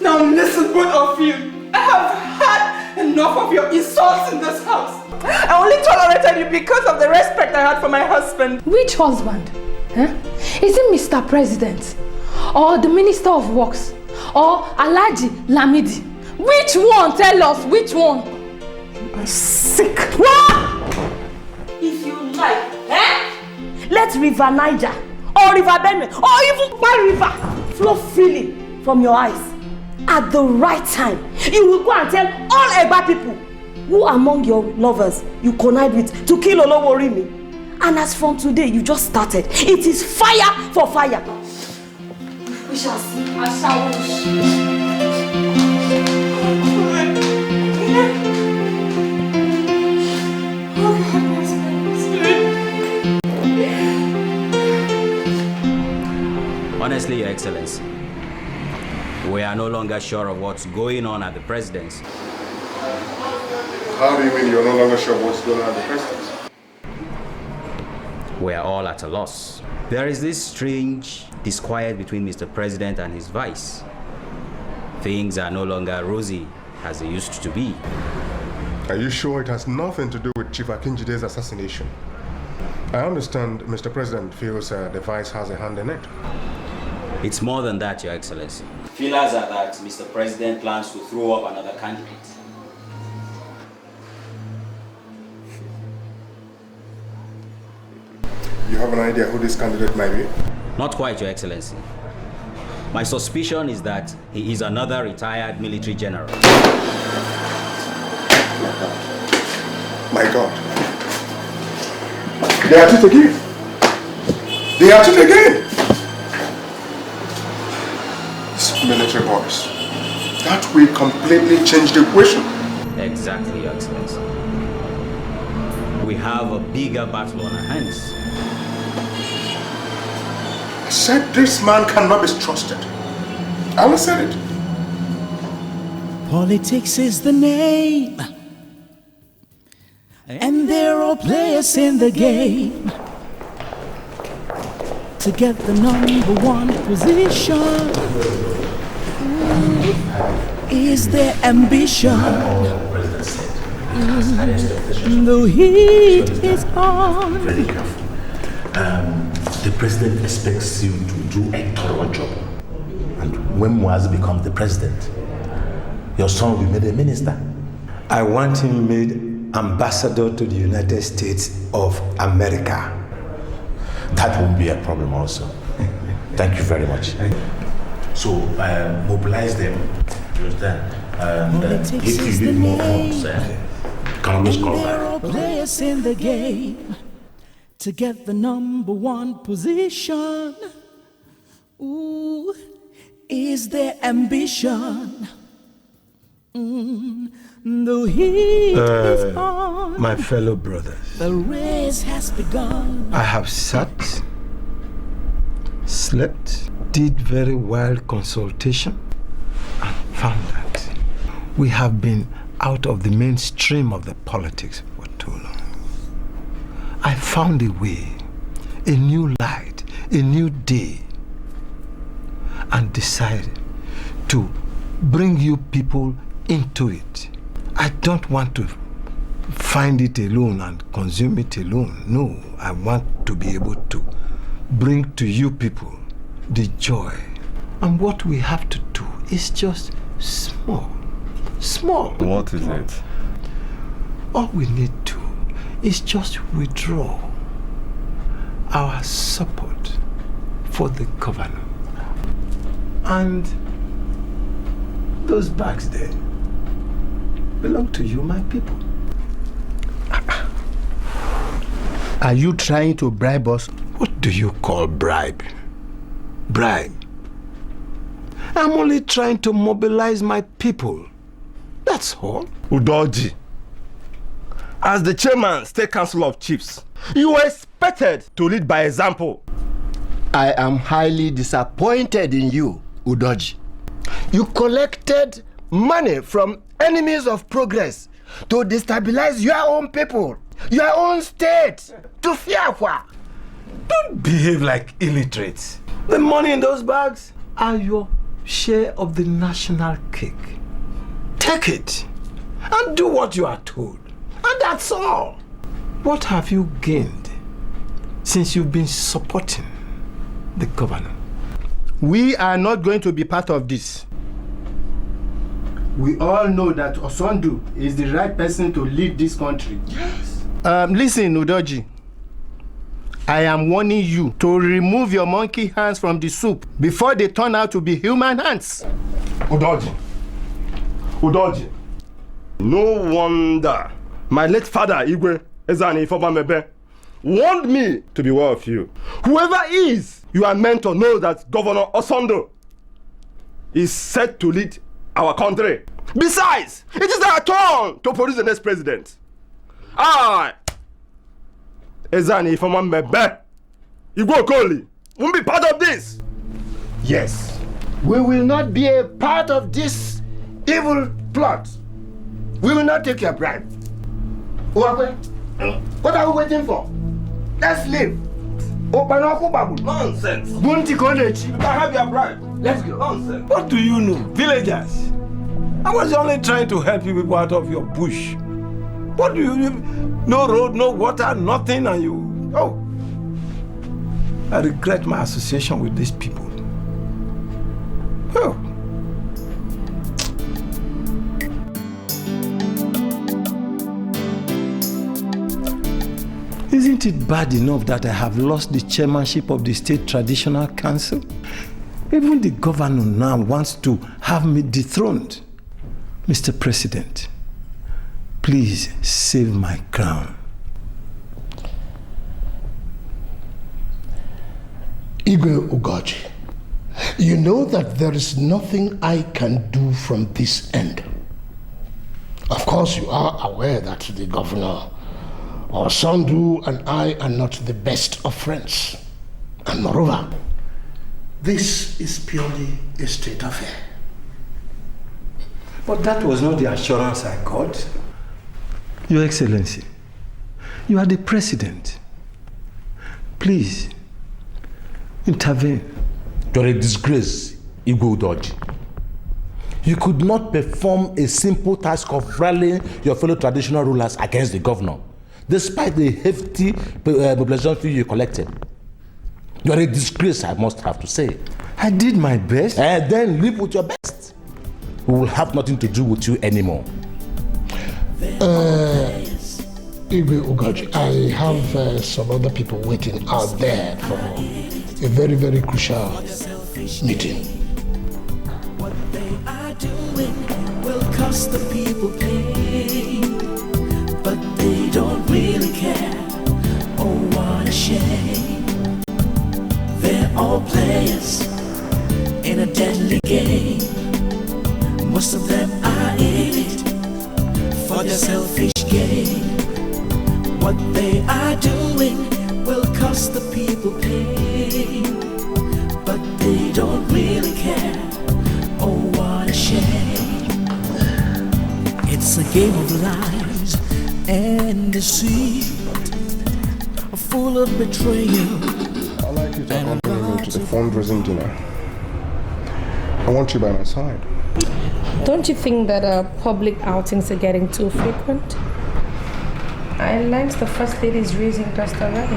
Now listen, both of you. I have had enough of your insults in this house. I only tolerated you because of the respect I had for my husband. Which husband? Huh? Is it Mr. President? Or the Minister of Works? Or Alhaji Lamidi? Which one? Tell us, which one? I'm sick. What? If you like, let River Niger, or River Benue, or even Bar River flow freely from your eyes. At the right time, you will go and tell all Eba people who among your lovers you connive with to kill Oloworimi. And as from today, you just started. It is fire for fire. We shall see. I shall Honestly, Your Excellency, we are no longer sure of what's going on at the presidency. How do you mean you're no longer sure what's going on at the presidency? We are all at a loss. There is this strange disquiet between Mr. President and his vice. Things are no longer rosy as they used to be. Are you sure it has nothing to do with Chief Akinjide's assassination? I understand Mr. President feels the vice has a hand in it. It's more than that, Your Excellency. Feelers are that Mr. President plans to throw up another candidate. You have an idea who this candidate might be? Not quite, Your Excellency. My suspicion is that he is another retired military general. My God. They are it again. They are it again. These military boys. That will completely change the equation. Exactly, Your Excellency. We have a bigger battle on our hands. I said this man cannot be trusted. I only said it. Politics is the name, and there are players in the game to get the #1 position. Is their ambition. The heat is on. Very careful. The president expects you to do a thorough job. And when Muaz becomes the president, your son will be made a minister. I want him made ambassador to the United States of America. That won't be a problem also. Thank you very much. So, mobilize them. You understand? And if you need more funds, can always call back. There are players in the game to get the #1 position. Ooh, is their ambition. The heat is on. My fellow brothers, The race has begun. I have sat, slept, did very wild consultation, and found that we have been out of the mainstream of the politics for too long. I found a way, a new light, a new day, and decided to bring you people into it. I don't want to find it alone and consume it alone. No, I want to be able to bring to you people the joy. And what we have to do is just small. Small. What is it? All we need to is just withdraw our support for the governor. And those bags there belong to you, my people. Are you trying to bribe us? What do you call bribe? Bribe? I'm only trying to mobilize my people. That's all. Udoji, as the chairman, State Council of Chiefs, you were expected to lead by example. I am highly disappointed in you, Udoji. You collected money from enemies of progress to destabilize your own people, your own state, to Fiafwa. Don't behave like illiterates. The money in those bags are your share of the national cake. Take it and do what you are told. And that's all. What have you gained since you've been supporting the governor? We are not going to be part of this. We all know that Osondu is the right person to lead this country. Yes. Listen, Udoji. I am warning you to remove your monkey hands from the soup before they turn out to be human hands. Udoji. No wonder my late father, Igwe Ezani Ifobamebe, warned me to beware of you. Whoever is your mentor knows that Governor Osondo is set to lead our country. Besides, it is our turn to produce the next president. Ezani Ifobamebe, Igwe Okoli, won't be part of this. Yes, we will not be a part of this evil plot. We will not take your bribe. What are we waiting for? Let's leave. Nonsense. Bunti College. You can have your bribe. Let's go. Nonsense. What do you know? Villagers. I was only trying to help you people out of your bush. What do you... No road, no water, nothing, and you... Oh. I regret my association with these people. Oh. Isn't it bad enough that I have lost the chairmanship of the State Traditional Council? Even the governor now wants to have me dethroned. Mr. President, please save my crown. Igwe Ugoji, you know that there is nothing I can do from this end. Of course, you are aware that the governor, Osondu, and I are not the best of friends. And moreover, this is purely a state affair. But that was not the assurance I got. Your Excellency, you are the president. Please, intervene. You're a disgrace, Igwe Udoji. You could not perform a simple task of rallying your fellow traditional rulers against the governor, despite the hefty mobilization fee you collected. You are a disgrace, I must have to say. I did my best. And then live with your best. We will have nothing to do with you anymore. Igwe Ugoji, I have some other people waiting out there for a very, very crucial meeting. What they are doing will cost the people pain, but they don't really care. Oh, what a shame. They're all players in a deadly game. Most of them are in it for their selfish gain. What they are doing will cost the people pain, but they don't really care. Oh, what a shame. It's a game of lies and deceit, full of betrayal. I'd like you to accompany me to the fundraising dinner. I want you by my side. Don't you think that public outings are getting too frequent? I learned the First Lady is raising dust already.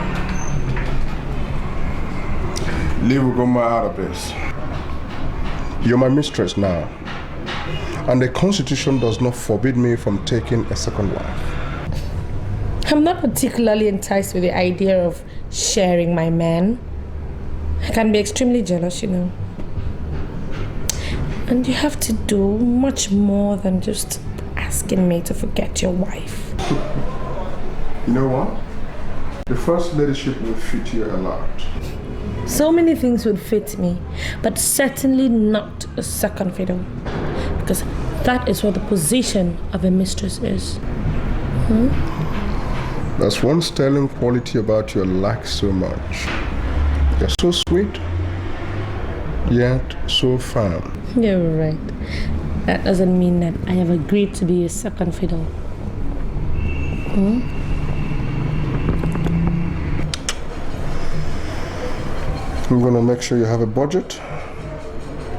Leave Ugoma out of this. You're my mistress now. And the Constitution does not forbid me from taking a second wife. I'm not particularly enticed with the idea of sharing my man. I can be extremely jealous, you know. And you have to do much more than just asking me to forget your wife. You know what? The first ladyship will fit you a lot. So many things would fit me, but certainly not a second fiddle. Because that is what the position of a mistress is. That's one sterling quality about you I like so much. You're so sweet, yet so firm. You're right. That doesn't mean that I have agreed to be a second fiddle. I'm gonna make sure you have a budget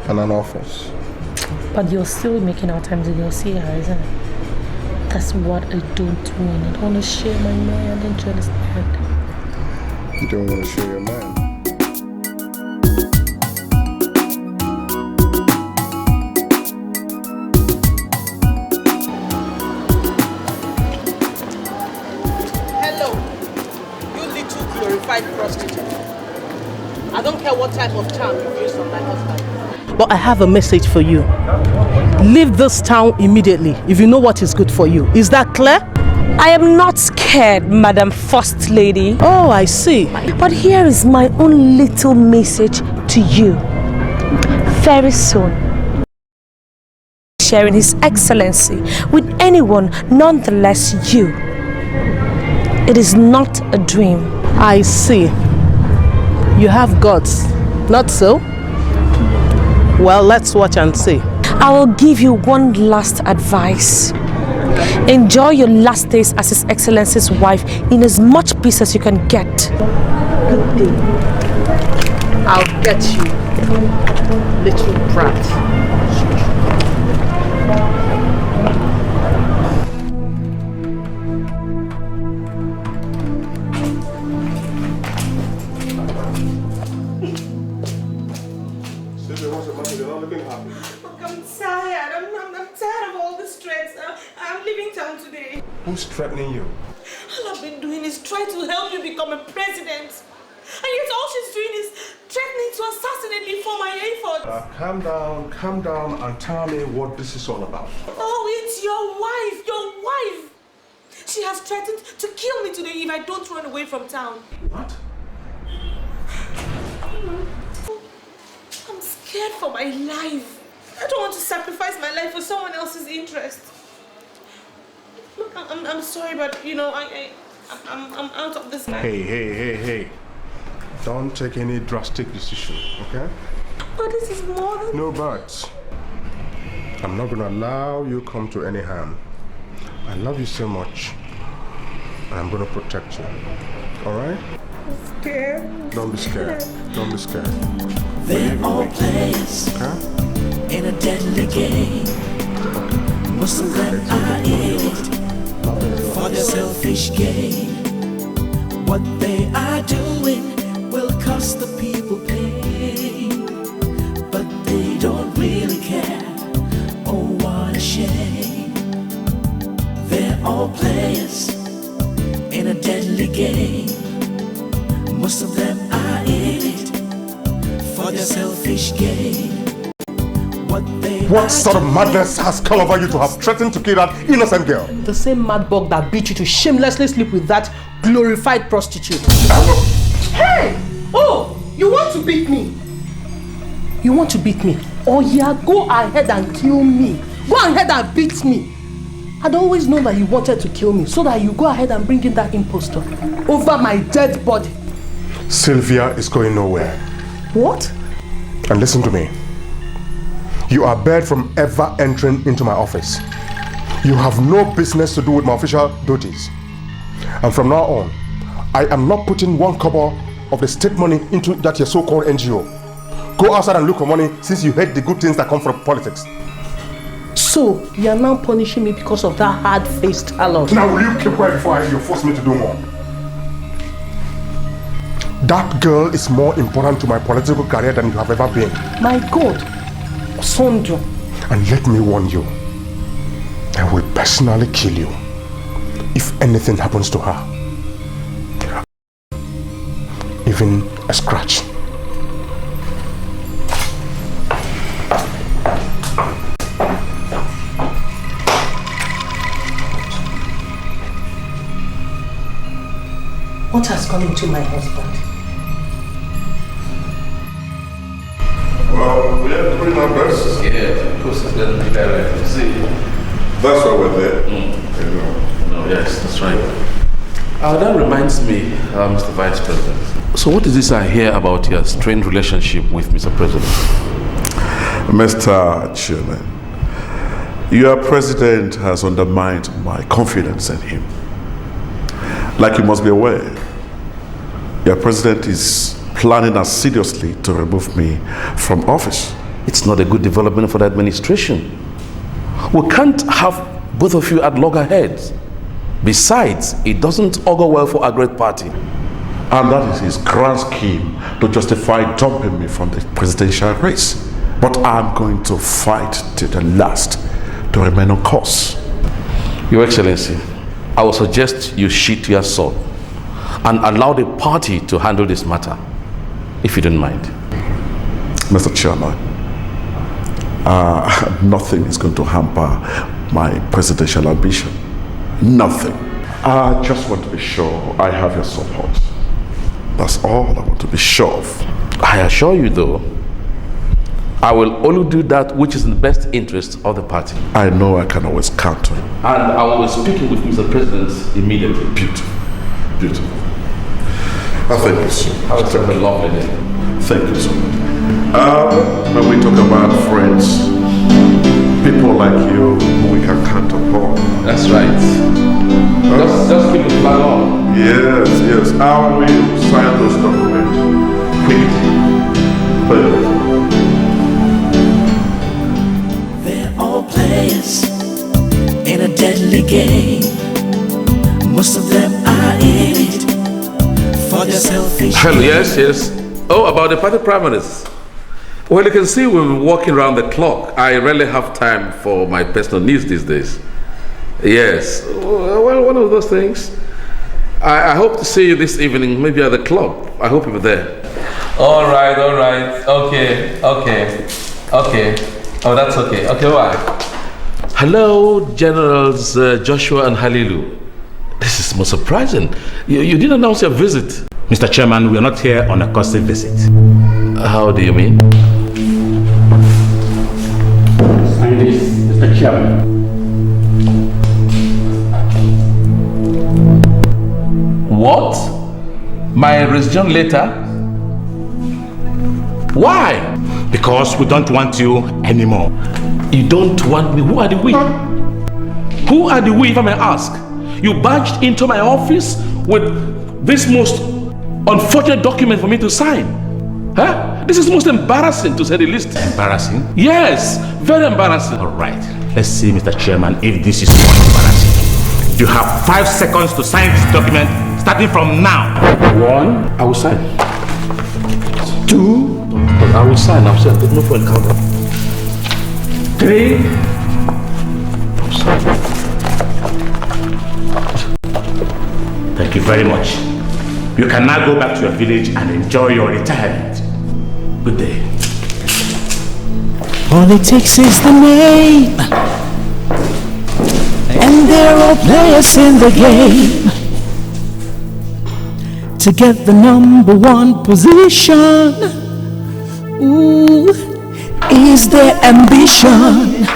and an office. But you're still making our time to go see her, isn't it? That's what I don't want. I don't want to share my man, don't you understand? You don't want to share your man? Hello, you little glorified prostitute. I don't care what type of charm you use on my husband. But I have a message for you. Leave this town immediately if you know what is good for you. Is that clear? I am not scared, Madam First Lady. Oh, I see. But here is my own little message to you. Very soon, sharing His Excellency with anyone, nonetheless you. It is not a dream. I see. You have guts, not so? Well, let's watch and see. I will give you one last advice. Enjoy your last days as His Excellency's wife in as much peace as you can get. Good day. I'll get you, little brat. I'm tired. I'm tired of all the stress. I'm leaving town today. Who's threatening you? All I've been doing is trying to help you become a president. And yet all she's doing is threatening to assassinate me for my efforts. Calm down and tell me what this is all about. Oh, it's your wife. She has threatened to kill me today if I don't run away from town. What? I'm scared for my life. I don't want to sacrifice my life for someone else's interest. Look, I'm sorry, but you know, I'm out of this. Hey. Don't take any drastic decision, okay? But this is more than... No buts. I'm not gonna allow you come to any harm. I love you so much, and I'm gonna protect you. All right? I'm scared. Don't be scared. Don't be scared. They're all players in a deadly game. Most of them are in it for their selfish gain. What they are doing will cost the people pain, but they don't really care. Oh, what a shame. They're all players in a deadly game. Most of them are in it for their selfish gain. What sort of madness has come over you to have threatened to kill that innocent girl? The same mad bug that beat you to shamelessly sleep with that glorified prostitute. Hey! Oh! You want to beat me? You want to beat me? Oh yeah, go ahead and kill me. Go ahead and beat me. I'd always known that you wanted to kill me, so that you go ahead and bring in that impostor over my dead body. Sylvia is going nowhere. What? And listen to me. You are barred from ever entering into my office. You have no business to do with my official duties. And from now on, I am not putting one kobo of the state money into that your so-called NGO. Go outside and look for money since you hate the good things that come from politics. So, you are now punishing me because of that hard-faced talent. Now will you keep quiet before you force me to do more? That girl is more important to my political career than you have ever been. My God, Sondu. And let me warn you, I will personally kill you if anything happens to her. Even a scratch. What has come into my husband? Well, we are doing our best. Yeah, of course it's going to be better. See, that's why we're there. No, yes, that's right. That reminds me, Mr. Vice President. So what is this I hear about your strained relationship with Mr. President? Mr. Chairman, your president has undermined my confidence in him. Like you must be aware, your president is planning assiduously to remove me from office. It's not a good development for the administration. We can't have both of you at loggerheads. Besides, it doesn't augur well for our great party. And that is his grand scheme to justify dumping me from the presidential race. But I'm going to fight to the last to remain on course. Your Excellency, I will suggest you sheath your sword and allow the party to handle this matter, if you don't mind. Mr. Chairman, nothing is going to hamper my presidential ambition. Nothing. I just want to be sure I have your support. That's all I want to be sure of. I assure you though, I will only do that which is in the best interest of the party. I know I can always count on you. And I will be speaking with Mr. President immediately. Beautiful. Beautiful. Thank you so much. Have a lovely day. Thank you so much. When we talk about friends, people like you who we can count upon. That's right. Just keep the flag on. Yes, yes. I will sign those documents quickly. They're all players in a deadly game. Most of them are in it for their selfish. Hello, yes. Oh, about the party primaries. Well, you can see we've been walking around the clock. I rarely have time for my personal needs these days. Yes, well, one of those things. I hope to see you this evening, maybe at the club. I hope you're there. All right. Okay. Oh, that's okay. Okay, why? Hello, Generals Joshua and Halilu. This is most surprising. You didn't announce your visit. Mr. Chairman, we are not here on a costly visit. How do you mean? Sign this, Mr. Chairman. What? My resignation letter? Why? Because we don't want you anymore. You don't want me? Who are the we? Who are the we, if I may ask? You barged into my office with this most unfortunate document for me to sign. Huh? This is most embarrassing, to say the least. Embarrassing? Yes, very embarrassing. All right. Let's see, Mr. Chairman, if this is more embarrassing. You have 5 seconds to sign this document, starting from now. 1. I will sign. 2. But I will sign. I'm saying no for encounter. 3. I'm sorry. Thank you very much. You can now go back to your village and enjoy your retirement. Good day. Politics is the name, and there are players in the game to get the #1 position. Ooh, is their ambition.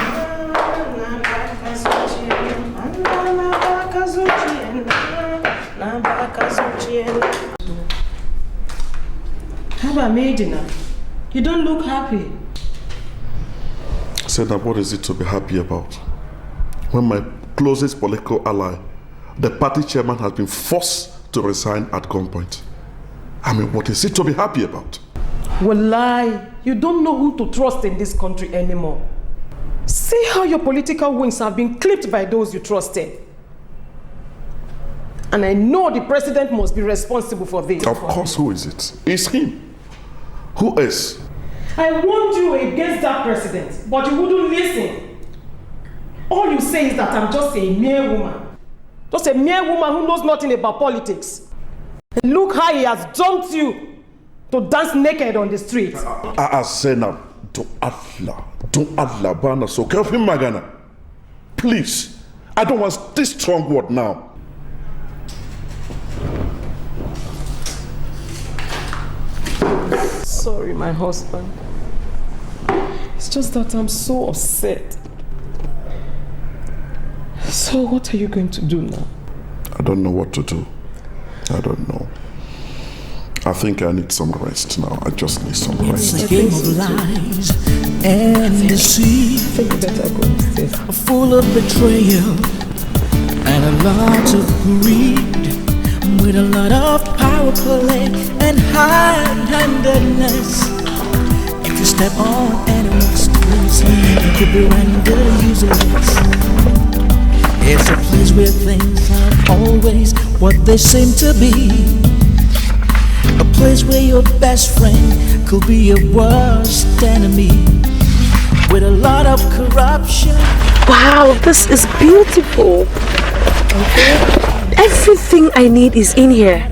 Medina, you don't look happy. Said that what is it to be happy about? When my closest political ally, the party chairman, has been forced to resign at gunpoint. I mean, what is it to be happy about? Wallahi, you don't know who to trust in this country anymore. See how your political wings have been clipped by those you trusted. And I know the president must be responsible for this. Of course, who is it? It's him. Who is? I warned you against that president, but you wouldn't listen. All you say is that I'm just a mere woman. Just a mere woman who knows nothing about politics. And look how he has dumped you to dance naked on the street. I say now, to Allah, Bana, so careful, Magana. Please, I don't want this strong word now. Sorry, my husband. It's just that I'm so upset. So what are you going to do now? I don't know what to do. I don't know. I think I need some rest now. I just need some rest. It's a game of lies and deceit, full of betrayal and a lot of greed, with a lot of power play and high-handedness. If you step on anyone's toes, you could be rendered useless. It's a place where things aren't always what they seem to be. A place where your best friend could be your worst enemy, with a lot of corruption. Wow, this is beautiful. Everything I need is in here.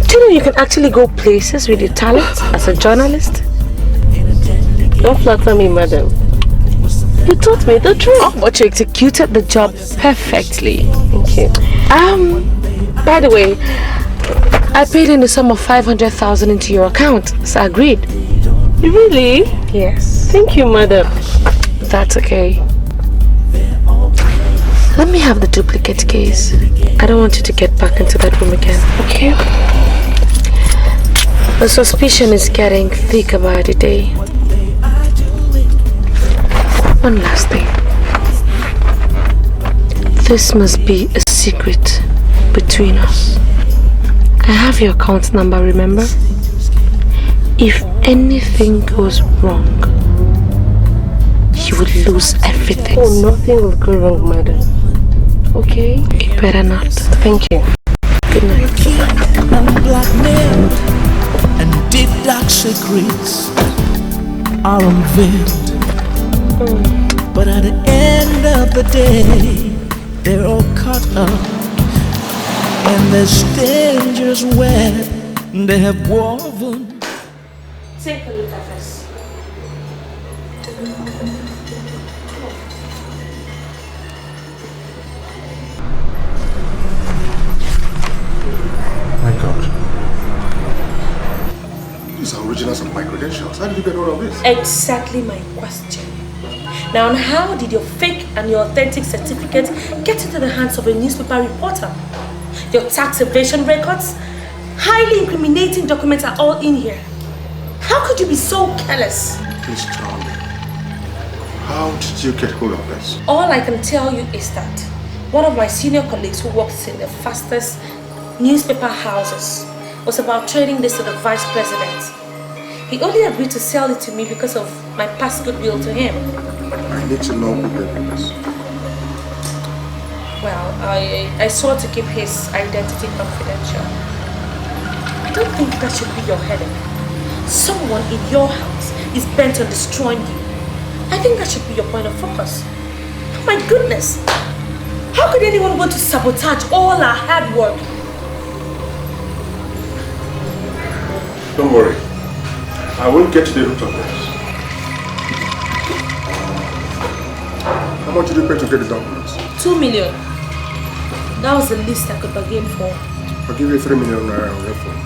Do you know you can actually go places with your talent as a journalist? Don't flatter me, madam. You taught me the truth. But you executed the job perfectly. Thank you. By the way, I paid in the sum of 500,000 into your account, so I agreed. Really? Yes. Thank you, madam. That's okay. Let me have the duplicate case. I don't want you to get back into that room again, okay? The suspicion is getting thicker by the day. One last thing. This must be a secret between us. I have your account number, remember? If anything goes wrong, you would lose everything. Oh, nothing will go wrong, madam. Okay? It better not. Thank you. Good night. And blackmailed and deep dark secrets are unveiled. But at the end of the day, they're all caught up, and this dangerous web they have woven. Take a look at this. My God. These are originals of my credentials. How did you get all of this? Exactly my question. Now, and how did your fake and your authentic certificates get into the hands of a newspaper reporter? Your tax evasion records, highly incriminating documents are all in here. How could you be so careless? Please tell me. How did you get hold of this? All I can tell you is that one of my senior colleagues who works in the fastest newspaper houses was about trading this to the vice president. He only agreed to sell it to me because of my past goodwill to him. I need to know who did this. Well, I swore to keep his identity confidential. I don't think that should be your headache. Someone in your house is bent on destroying you. I think that should be your point of focus. My goodness! How could anyone want to sabotage all our hard work? Don't worry. I will get to the root of this. How much did you pay to get the documents? 2 million. That was the least I could bargain for. I'll give you 3 million naira on your phone.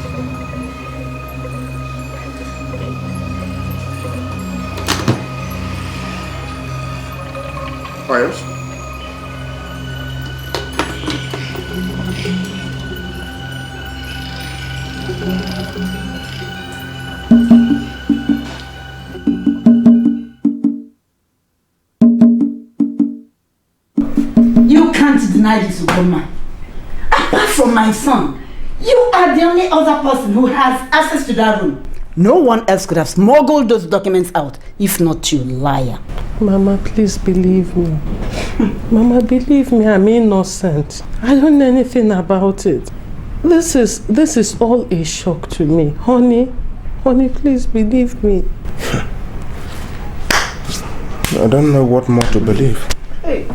Yes? You can't deny this, woman. Apart from my son, you are the only other person who has access to that room. No one else could have smuggled those documents out, if not you, liar. Mama, please believe me. Mama, believe me, I'm innocent. I don't know anything about it. This is all a shock to me. Honey, please believe me. I don't know what more to believe. Hey.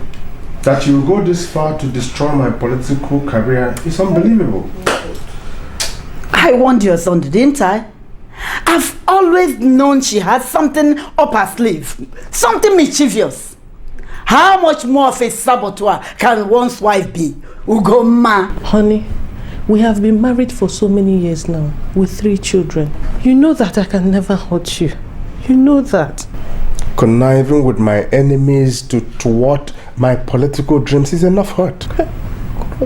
That you go this far to destroy my political career is unbelievable. I warned your son, didn't I? I've always known she had something up her sleeve. Something mischievous. How much more of a saboteur can one's wife be? Ugoma. Honey, we have been married for so many years now, with 3 children. You know that I can never hurt you. You know that. Conniving with my enemies to thwart my political dreams is enough hurt. I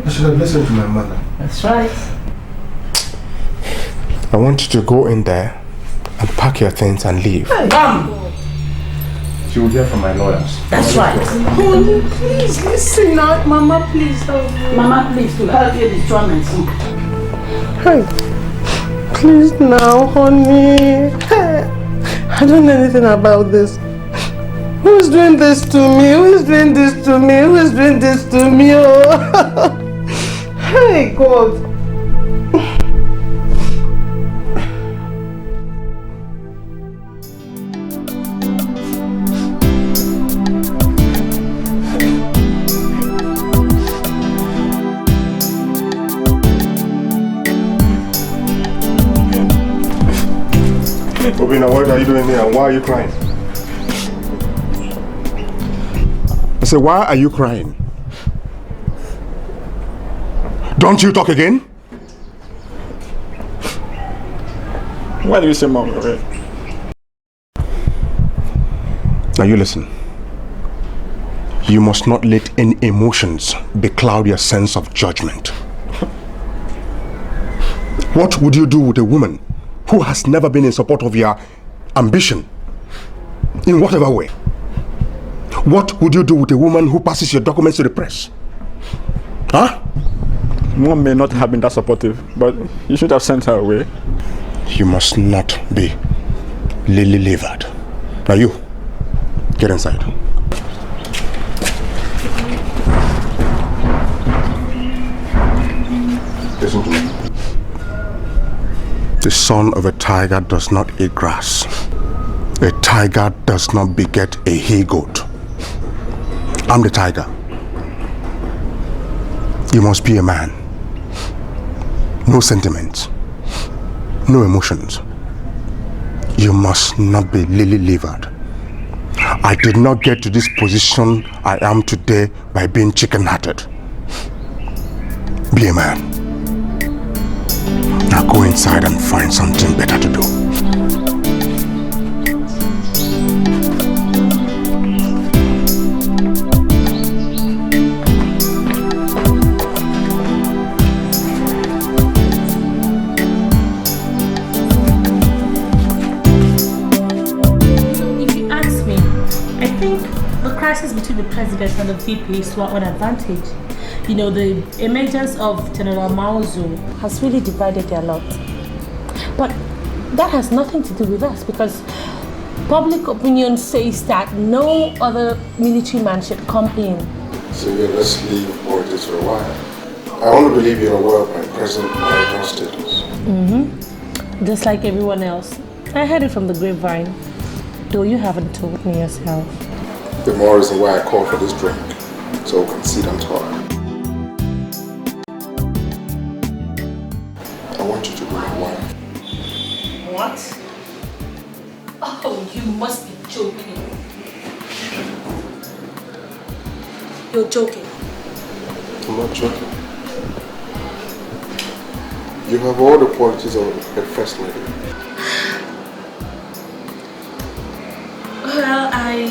should have listened to my mother. That's right. I want you to go in there and pack your things and leave. Come! She will hear from my lawyers. That's right. Honey, please listen now. Mama, please help me. Mama, please, to help you destroy my son. Hey, please now, honey. Hey, I don't know anything about this. Who is doing this to me? Who is doing this to me? Who is doing this to me? Oh. Hey, God. Obina, what are you doing here and why are you crying? I said, why are you crying? Don't you talk again? Why do you say mom? Okay. Now you listen. You must not let any emotions becloud your sense of judgment. What would you do with a woman who has never been in support of your ambition in whatever way? What would you do with a woman who passes your documents to the press? Huh? Mom may not have been that supportive, but you should have sent her away. You must not be lily-livered. Now you, get inside. Listen to me. The son of a tiger does not eat grass. A tiger does not beget a he-goat. I'm the tiger. You must be a man. No sentiments. No emotions. You must not be lily-livered. I did not get to this position I am today by being chicken-hearted. Be a man. Now go inside and find something better to do. If you ask me, I think the crisis between the president and the VP is to our own advantage. You know, the emergence of General Mao Zedong has really divided their lot. But that has nothing to do with us because public opinion says that no other military man should come in. So let's leave politics for a while. I only believe you're aware of my present marital status. Just like everyone else. I heard it from the grapevine, though you haven't told me yourself. The more reason why I called for this drink, so we can sit and talk. I want you to be my wife. What? Oh, you must be joking. You're joking. I'm not joking. You have all the qualities of a first lady. Well, I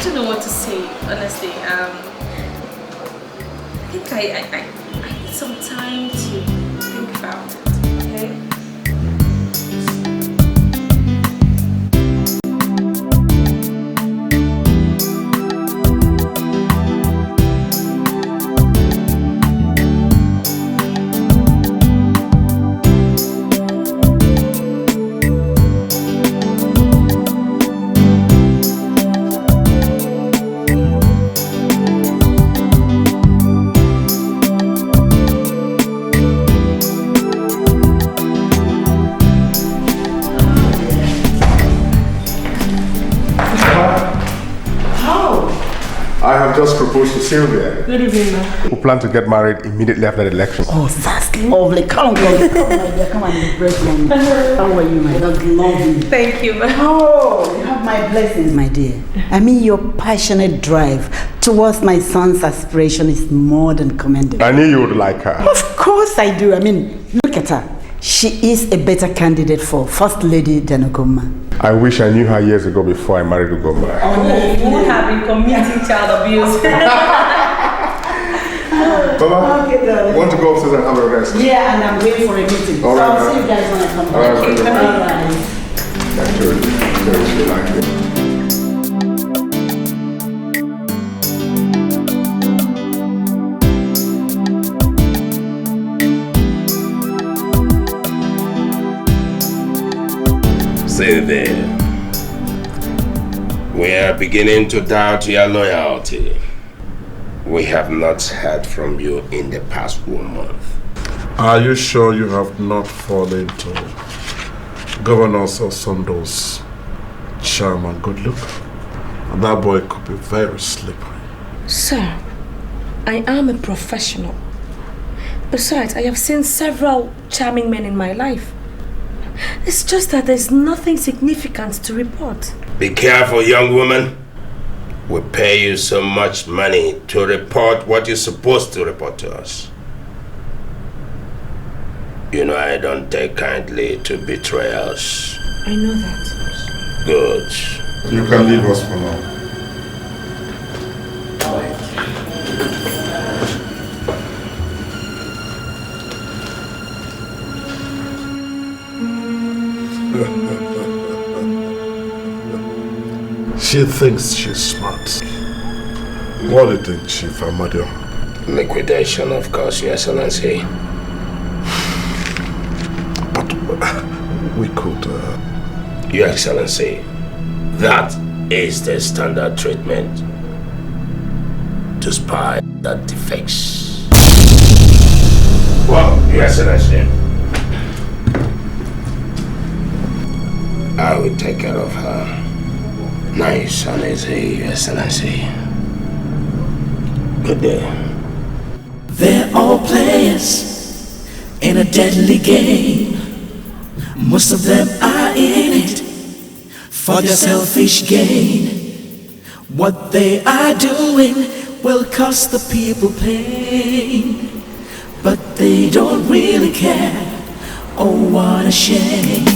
don't know what to say, honestly. I think I need some time to think about it, okay? have just proposed to Sylvia. Good evening, ma'am. We plan to get married immediately after the election. Oh, that's lovely. Come, my dear. Come and embrace me. How are you, my dog? Lovely. Thank you, ma'am. Oh, you have my blessings, my dear. I mean, your passionate drive towards my son's aspiration is more than commendable. I knew you would like her. Of course I do. I mean, look at her. She is a better candidate for First Lady than Ugoma. I wish I knew her years ago before I married Ugoma. Oh, you would have been committing child abuse. Mama, Okay, you want to go upstairs and have a rest? Yeah, and I'm waiting for a meeting. All right, so I'll see you guys when I come back. All right, All right. I told you she liked me. Say there. We are beginning to doubt your loyalty. We have not heard from you in the past 1 month. Are you sure you have not fallen to Governor Osondo's charm and good look? That boy could be very slippery. Sir, I am a professional. Besides, I have seen several charming men in my life. It's just that there's nothing significant to report. Be careful, young woman. We pay you so much money to report what you're supposed to report to us. You know I don't take kindly to betrayals. I know that. Good. You can leave us for now. She thinks she's smart. What do you think, Chief Amadio? Liquidation, of course, Your Excellency. But we could... Your Excellency, that is the standard treatment to spy that defects. Well, Your Excellency, I will take care of her. Nice and easy, Your Excellency. Good day. They're all players in a deadly game. Most of them are in it for their selfish gain. What they are doing will cost the people pain, but they don't really care. Oh, what a shame.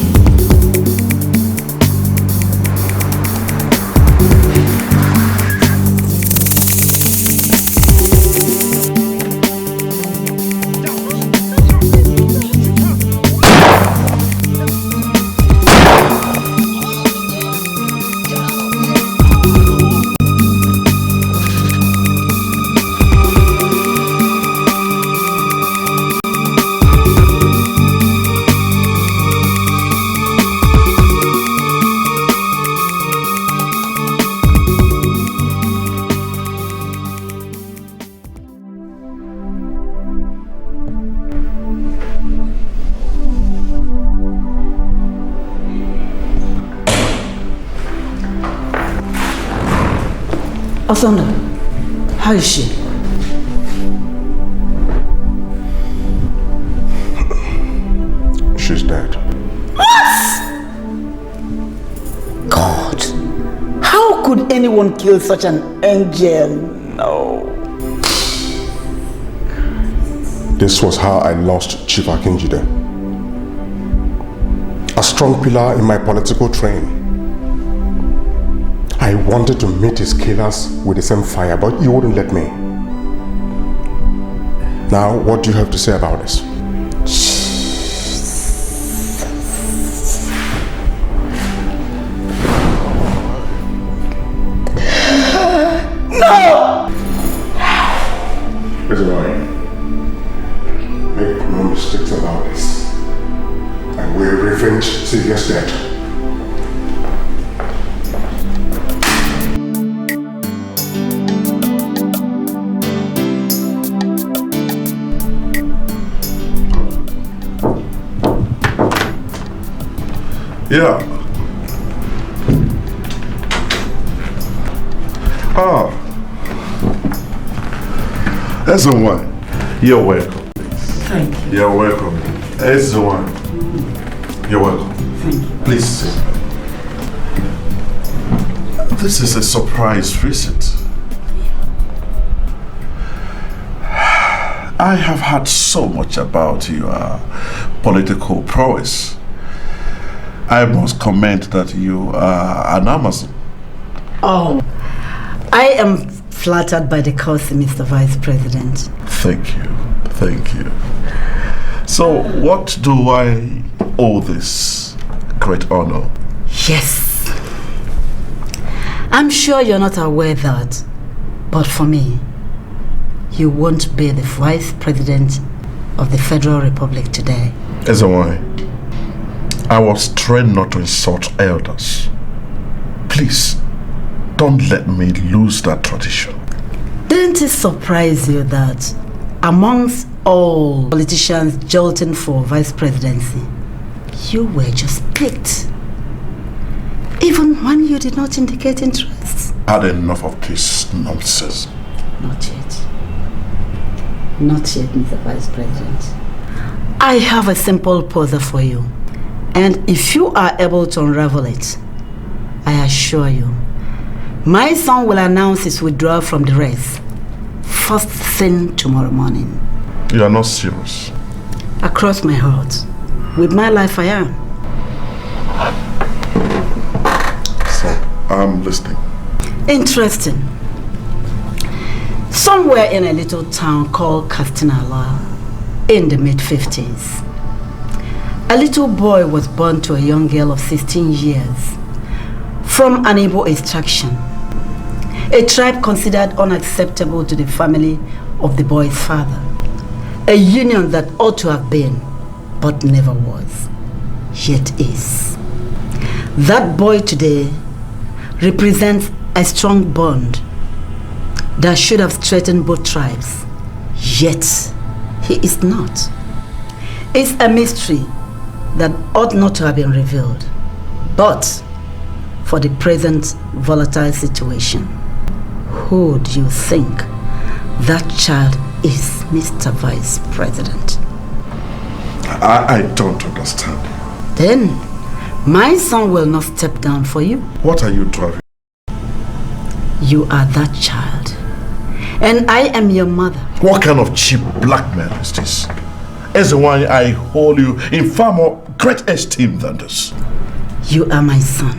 Osondo, how is she? She's dead. What? God, how could anyone kill such an angel? No. This was how I lost Chief Akinjide. A strong pillar in my political train. I wanted to meet his killers with the same fire, but you wouldn't let me. Now, what do you have to say about this? No! Listen, Ryan. Make no mistakes about this. I will revenge Sylvia's death. Yeah. That's the one. You're welcome. Thank you. You're welcome. That's the one. You're welcome. Thank you. Please sit. This is a surprise visit. I have heard so much about your political prowess. I must comment that you are an Amazon. Oh, I am flattered by the cause, Mr. Vice President. Thank you. Thank you. So, what do I owe this great honor? Yes. I'm sure you're not aware that, but for me, you won't be the Vice President of the Federal Republic today. As why, I was trained not to insult elders. Please, don't let me lose that tradition. Didn't it surprise you that amongst all politicians jolting for vice presidency, you were just picked? Even when you did not indicate interest? I had enough of this nonsense. Not yet. Not yet, Mr. Vice President. I have a simple puzzle for you. And if you are able to unravel it, I assure you, my son will announce his withdrawal from the race first thing tomorrow morning. You are not serious. Across my heart, with my life I am. So, I'm listening. Interesting. Somewhere in a little town called Castinala, in the mid-50s, a little boy was born to a young girl of 16 years from an Igbo extraction, a tribe considered unacceptable to the family of the boy's father, a union that ought to have been, but never was, yet is. That boy today represents a strong bond that should have strengthened both tribes, yet he is not. It's a mystery that ought not to have been revealed, but for the present volatile situation, who do you think that child is, Mr. Vice President? I don't understand. Then, my son will not step down for you. What are you driving? You are that child, and I am your mother. What kind of cheap blackmail is this? As the one I hold you in far more great esteem than this. You are my son,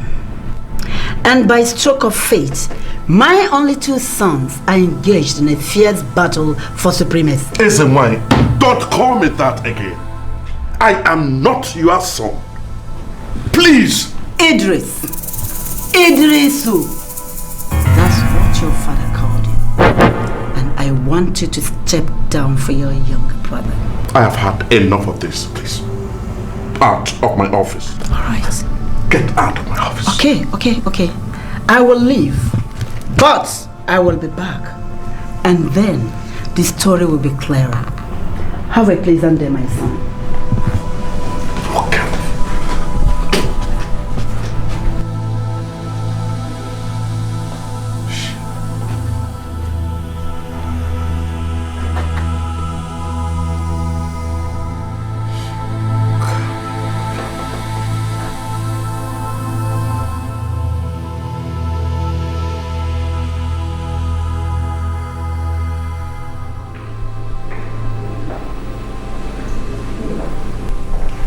and by stroke of fate, my only two sons are engaged in a fierce battle for supremacy. As the one, don't call me that again. I am not your son. Please. Idrisu. That's what your father called you. And I want you to step down for your younger brother. I have had enough of this, please. Out of my office. All right. Get out of my office. Okay. I will leave, but I will be back. And then the story will be clearer. Have a pleasant day, my son.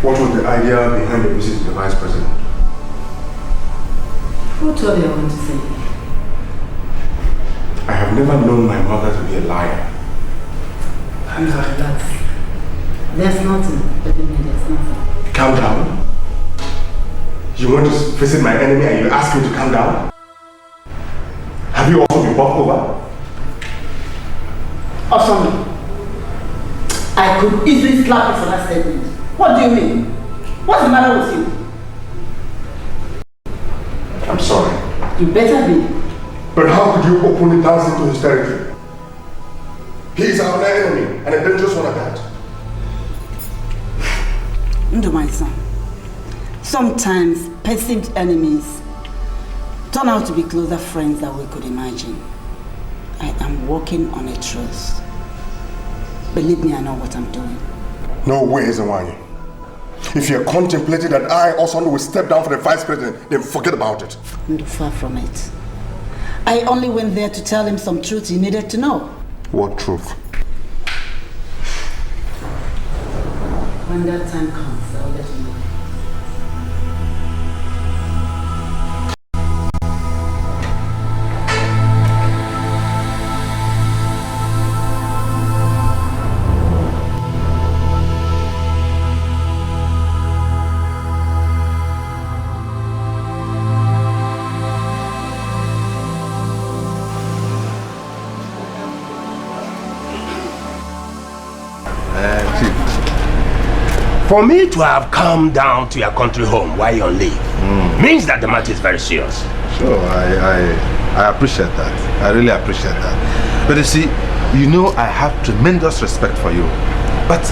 What was the idea behind the visit to the Vice President? Who told you I want to say? I have never known my mother to be a liar. No, relax. There's nothing. Believe me, there's nothing. Calm down? You want to visit my enemy and you ask me to calm down? Have you also been walked over? Awesome. I could easily slap you for that statement. What do you mean? What's the matter with you? I'm sorry. You better be. But how could you openly dance into his territory? He is our enemy and a dangerous one at that. Ndo, my son. Sometimes perceived enemies turn out to be closer friends than we could imagine. I am working on a truth. Believe me, I know what I'm doing. No way, Ezenwanye. If you're contemplating that I also will step down for the vice president, then forget about it. And far from it. I only went there to tell him some truth he needed to know. What truth? When that time comes, I'll let you know. For me to have come down to your country home while you're on leave means that the matter is very serious. Sure, I appreciate that. I really appreciate that. But you see, you know I have tremendous respect for you. But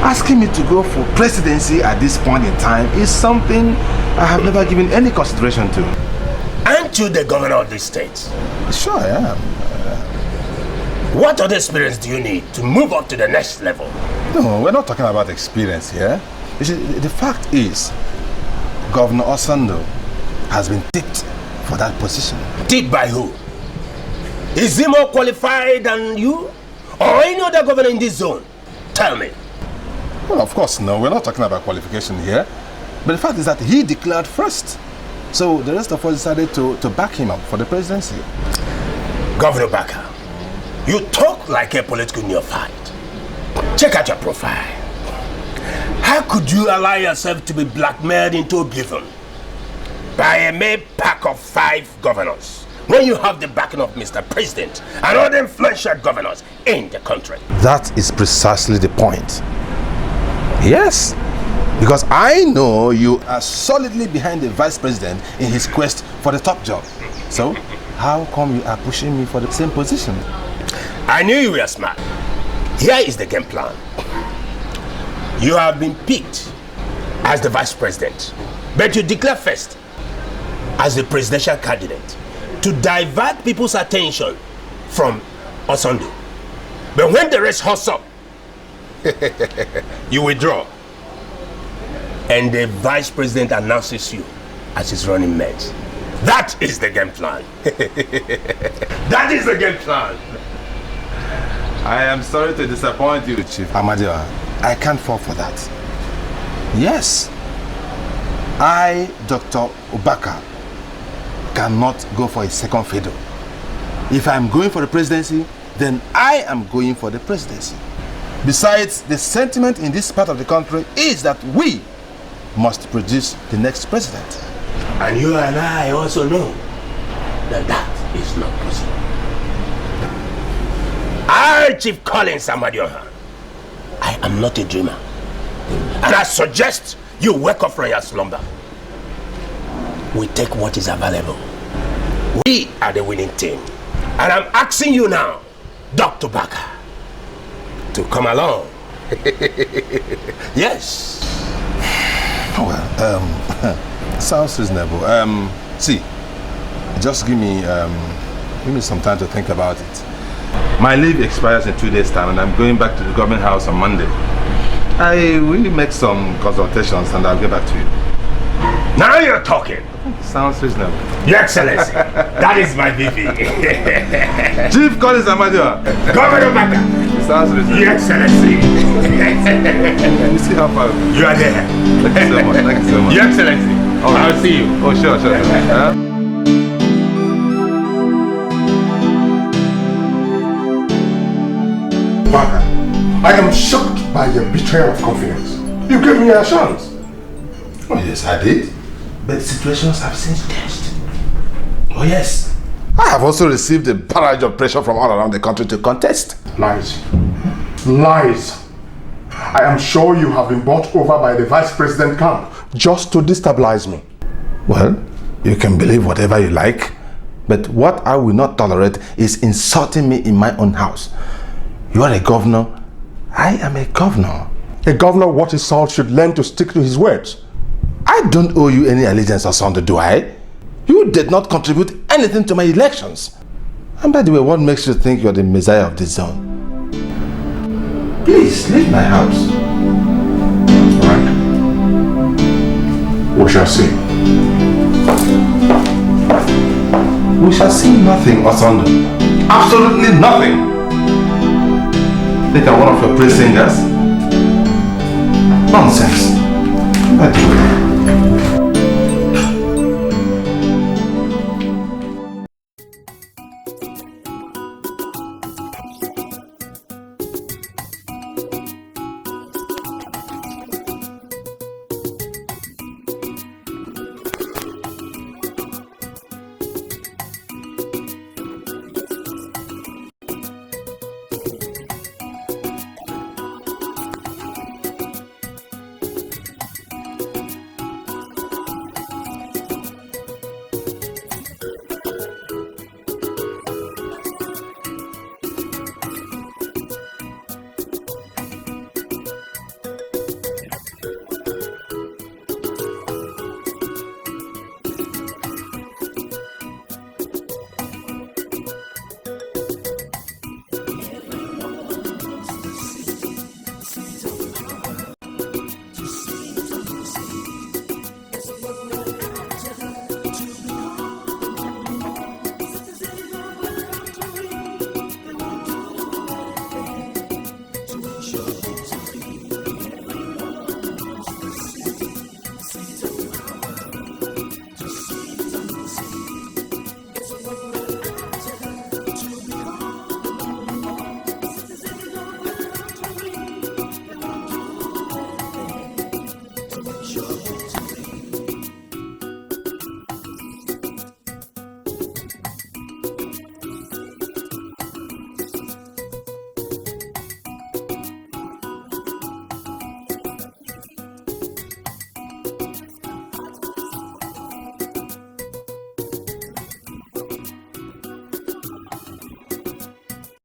asking me to go for presidency at this point in time is something I have never given any consideration to. Aren't you the governor of this state? Sure I am. What other experience do you need to move up to the next level? No, we're not talking about experience here. You see, the fact is, Governor Osando has been tipped for that position. Tipped by who? Is he more qualified than you? Or any other governor in this zone? Tell me. Well, of course, no. We're not talking about qualification here. But the fact is that he declared first. So the rest of us decided to back him up for the presidency. Governor Baka, you talk like a political neophyte. Check out your profile. How could you allow yourself to be blackmailed into oblivion by a mere pack of 5 governors when you have the backing of Mr. President and other influential governors in the country? That is precisely the point. Yes, because I know you are solidly behind the vice president in his quest for the top job. So, how come you are pushing me for the same position? I knew you were smart. Here is the game plan. You have been picked as the vice president, but you declare first as the presidential candidate to divert people's attention from Osando. But when the rest hosts up, you withdraw, and the vice president announces you as his running mate. That is the game plan. That is the game plan. I am sorry to disappoint you, Chief Amadio. I can't fall for that. Yes, I, Dr. Obaka, cannot go for a second fiddle. If I'm going for the presidency, then I am going for the presidency. Besides, the sentiment in this part of the country is that we must produce the next president. And you and I also know that that is not possible. I, Chief Collins Amadioha, I am not a dreamer. And I suggest you wake up from your slumber. We take what is available. We are the winning team. And I'm asking you now, Dr. Baka, to come along. Yes. Oh, well, sounds reasonable. See, just give me some time to think about it. My leave expires in 2 days' time, and I'm going back to the government house on Monday. I will make some consultations, and I'll get back to you. Now you're talking. Sounds reasonable. Your Excellency, that is my VP. Chief Collins Amadio. Governor Baka. Sounds reasonable. Your Excellency. You see how far you are there. Thank you so much. Thank you so much. Your Excellency. All right. I'll see you. Oh, sure. Baka, I am shocked by your betrayal of confidence. You gave me a chance. Oh yes, I did. But situations have since changed. Oh yes. I have also received a barrage of pressure from all around the country to contest. Lies. Lies. I am sure you have been bought over by the vice president camp just to destabilize me. Well, you can believe whatever you like, but what I will not tolerate is insulting me in my own house. You are a governor. I am a governor. A governor what his salt should learn to stick to his words. I don't owe you any allegiance or something, do I? You did not contribute anything to my elections. And by the way, what makes you think you're the messiah of this zone? Please, leave my house. Alright? We shall see. We shall see nothing, Osando. Absolutely nothing. Think I'm one of your praise singers? Nonsense. Anyway.